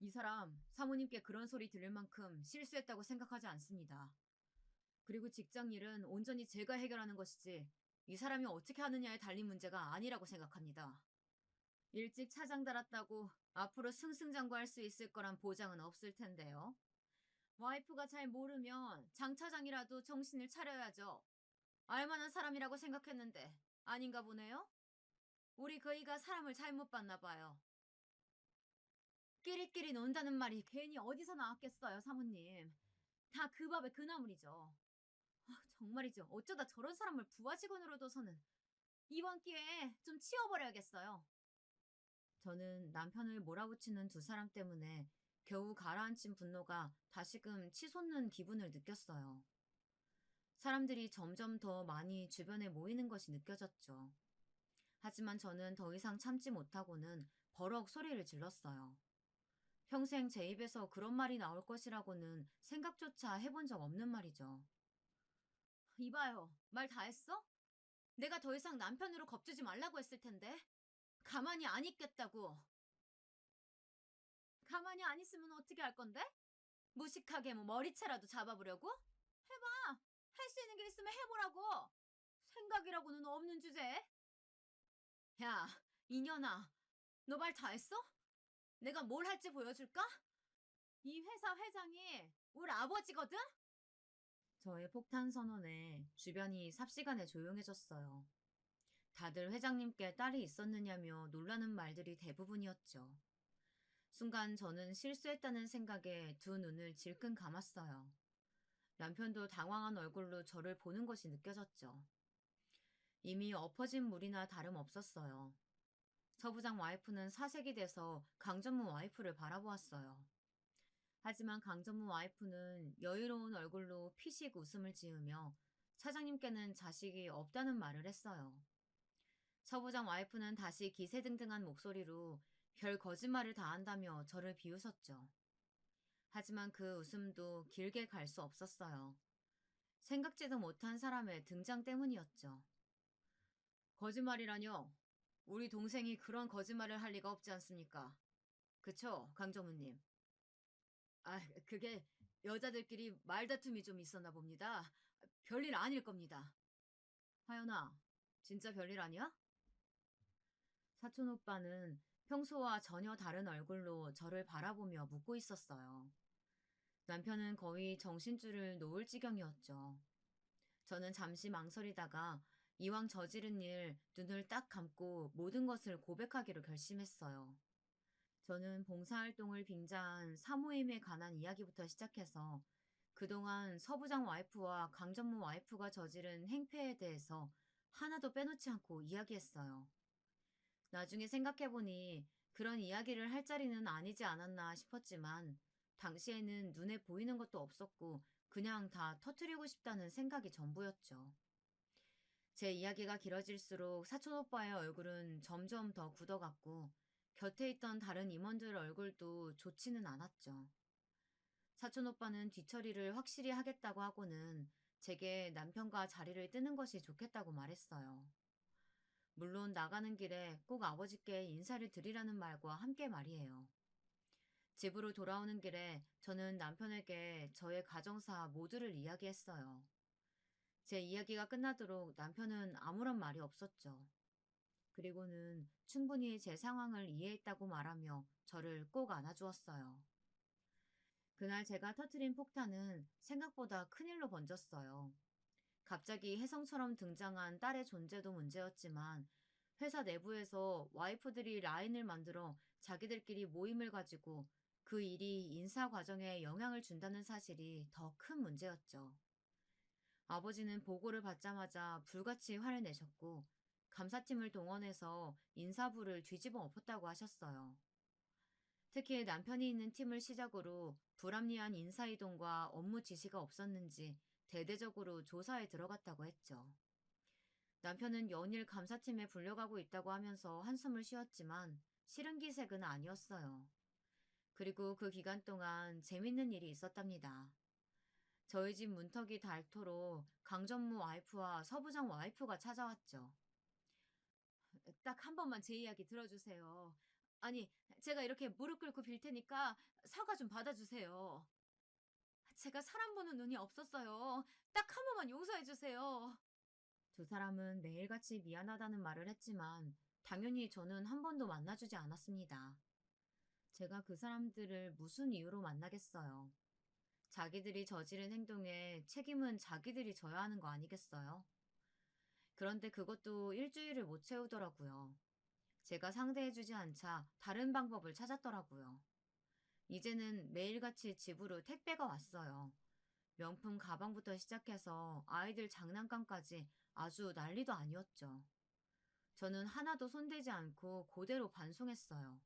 [SPEAKER 1] 이 사람 사모님께 그런 소리 들을 만큼 실수했다고 생각하지 않습니다. 그리고 직장 일은 온전히 제가 해결하는 것이지 이 사람이 어떻게 하느냐에 달린 문제가 아니라고 생각합니다. 일찍 차장 달았다고 앞으로 승승장구할 수 있을 거란 보장은 없을 텐데요. 와이프가 잘 모르면 장 차장이라도 정신을 차려야죠. 알만한 사람이라고 생각했는데 아닌가 보네요. 우리 그이가 사람을 잘못 봤나 봐요. 끼리끼리 논다는 말이 괜히 어디서 나왔겠어요, 사모님. 다 그 밥에 그 나물이죠. 정말이죠. 어쩌다 저런 사람을 부하 직원으로 둬서는 이번 기회에 좀 치워버려야겠어요. 저는 남편을 몰아붙이는 두 사람 때문에 겨우 가라앉힌 분노가 다시금 치솟는 기분을 느꼈어요. 사람들이 점점 더 많이 주변에 모이는 것이 느껴졌죠. 하지만 저는 더 이상 참지 못하고는 버럭 소리를 질렀어요. 평생 제 입에서 그런 말이 나올 것이라고는 생각조차 해본 적 없는 말이죠. 이봐요. 말 다 했어? 내가 더 이상 남편으로 겁주지 말라고 했을 텐데. 가만히 안 있겠다고. 가만히 안 있으면 어떻게 할 건데? 무식하게 뭐 머리채라도 잡아보려고? 해봐. 할 수 있는 게 있으면 해보라고. 생각이라고는 없는 주제에. 야, 이년아. 너 말 다 했어? 내가 뭘 할지 보여줄까? 이 회사 회장이 우리 아버지거든? 저의 폭탄 선언에 주변이 삽시간에 조용해졌어요. 다들 회장님께 딸이 있었느냐며 놀라는 말들이 대부분이었죠. 순간 저는 실수했다는 생각에 두 눈을 질끈 감았어요. 남편도 당황한 얼굴로 저를 보는 것이 느껴졌죠. 이미 엎어진 물이나 다름없었어요. 서부장 와이프는 사색이 돼서 강전무 와이프를 바라보았어요. 하지만 강전무 와이프는 여유로운 얼굴로 피식 웃음을 지으며 사장님께는 자식이 없다는 말을 했어요. 서부장 와이프는 다시 기세등등한 목소리로 별 거짓말을 다 한다며 저를 비웃었죠. 하지만 그 웃음도 길게 갈 수 없었어요. 생각지도 못한 사람의 등장 때문이었죠. 거짓말이라뇨? 우리 동생이 그런 거짓말을 할 리가 없지 않습니까? 그쵸, 강정우님? 그게 여자들끼리 말다툼이 좀 있었나 봅니다. 별일 아닐 겁니다. 하연아, 진짜 별일 아니야? 사촌 오빠는 평소와 전혀 다른 얼굴로 저를 바라보며 묻고 있었어요. 남편은 거의 정신줄을 놓을 지경이었죠. 저는 잠시 망설이다가 이왕 저지른 일 눈을 딱 감고 모든 것을 고백하기로 결심했어요. 저는 봉사활동을 빙자한 사모임에 관한 이야기부터 시작해서 그동안 서부장 와이프와 강전무 와이프가 저지른 행패에 대해서 하나도 빼놓지 않고 이야기했어요. 나중에 생각해보니 그런 이야기를 할 자리는 아니지 않았나 싶었지만 당시에는 눈에 보이는 것도 없었고 그냥 다 터트리고 싶다는 생각이 전부였죠. 제 이야기가 길어질수록 사촌 오빠의 얼굴은 점점 더 굳어갔고 곁에 있던 다른 임원들 얼굴도 좋지는 않았죠. 사촌 오빠는 뒤처리를 확실히 하겠다고 하고는 제게 남편과 자리를 뜨는 것이 좋겠다고 말했어요. 물론 나가는 길에 꼭 아버지께 인사를 드리라는 말과 함께 말이에요. 집으로 돌아오는 길에 저는 남편에게 저의 가정사 모두를 이야기했어요. 제 이야기가 끝나도록 남편은 아무런 말이 없었죠. 그리고는 충분히 제 상황을 이해했다고 말하며 저를 꼭 안아주었어요. 그날 제가 터트린 폭탄은 생각보다 큰일로 번졌어요. 갑자기 혜성처럼 등장한 딸의 존재도 문제였지만 회사 내부에서 와이프들이 라인을 만들어 자기들끼리 모임을 가지고 그 일이 인사 과정에 영향을 준다는 사실이 더 큰 문제였죠. 아버지는 보고를 받자마자 불같이 화를 내셨고, 감사팀을 동원해서 인사부를 뒤집어 엎었다고 하셨어요. 특히 남편이 있는 팀을 시작으로 불합리한 인사이동과 업무 지시가 없었는지 대대적으로 조사에 들어갔다고 했죠. 남편은 연일 감사팀에 불려가고 있다고 하면서 한숨을 쉬었지만 싫은 기색은 아니었어요. 그리고 그 기간 동안 재밌는 일이 있었답니다. 저희 집 문턱이 닳도록 강전무 와이프와 서부장 와이프가 찾아왔죠. 딱 한 번만 제 이야기 들어주세요. 아니, 제가 이렇게 무릎 꿇고 빌 테니까 사과 좀 받아주세요. 제가 사람 보는 눈이 없었어요. 딱 한 번만 용서해 주세요. 두 사람은 매일같이 미안하다는 말을 했지만 당연히 저는 한 번도 만나주지 않았습니다. 제가 그 사람들을 무슨 이유로 만나겠어요. 자기들이 저지른 행동에 책임은 자기들이 져야 하는 거 아니겠어요? 그런데 그것도 일주일을 못 채우더라고요. 제가 상대해주지 않자 다른 방법을 찾았더라고요. 이제는 매일같이 집으로 택배가 왔어요. 명품 가방부터 시작해서 아이들 장난감까지 아주 난리도 아니었죠. 저는 하나도 손대지 않고 그대로 반송했어요.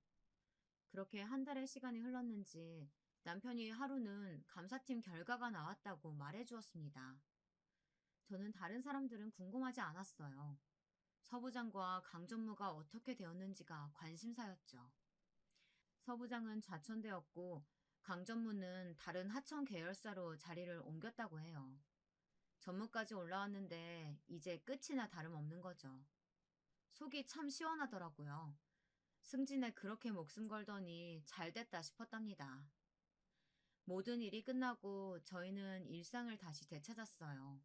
[SPEAKER 1] 그렇게 한 달의 시간이 흘렀는지 남편이 하루는 감사팀 결과가 나왔다고 말해 주었습니다. 저는 다른 사람들은 궁금하지 않았어요. 서부장과 강전무가 어떻게 되었는지가 관심사였죠. 서부장은 좌천되었고 강전무는 다른 하청 계열사로 자리를 옮겼다고 해요. 전무까지 올라왔는데 이제 끝이나 다름없는 거죠. 속이 참 시원하더라고요. 승진에 그렇게 목숨 걸더니 잘 됐다 싶었답니다. 모든 일이 끝나고 저희는 일상을 다시 되찾았어요.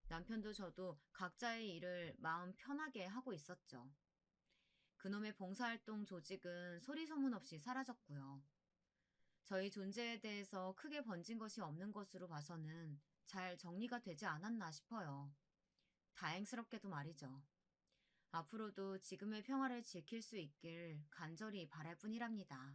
[SPEAKER 1] 남편도 저도 각자의 일을 마음 편하게 하고 있었죠. 그놈의 봉사활동 조직은 소리 소문 없이 사라졌고요. 저희 존재에 대해서 크게 번진 것이 없는 것으로 봐서는 잘 정리가 되지 않았나 싶어요. 다행스럽게도 말이죠. 앞으로도 지금의 평화를 지킬 수 있길 간절히 바랄 뿐이랍니다.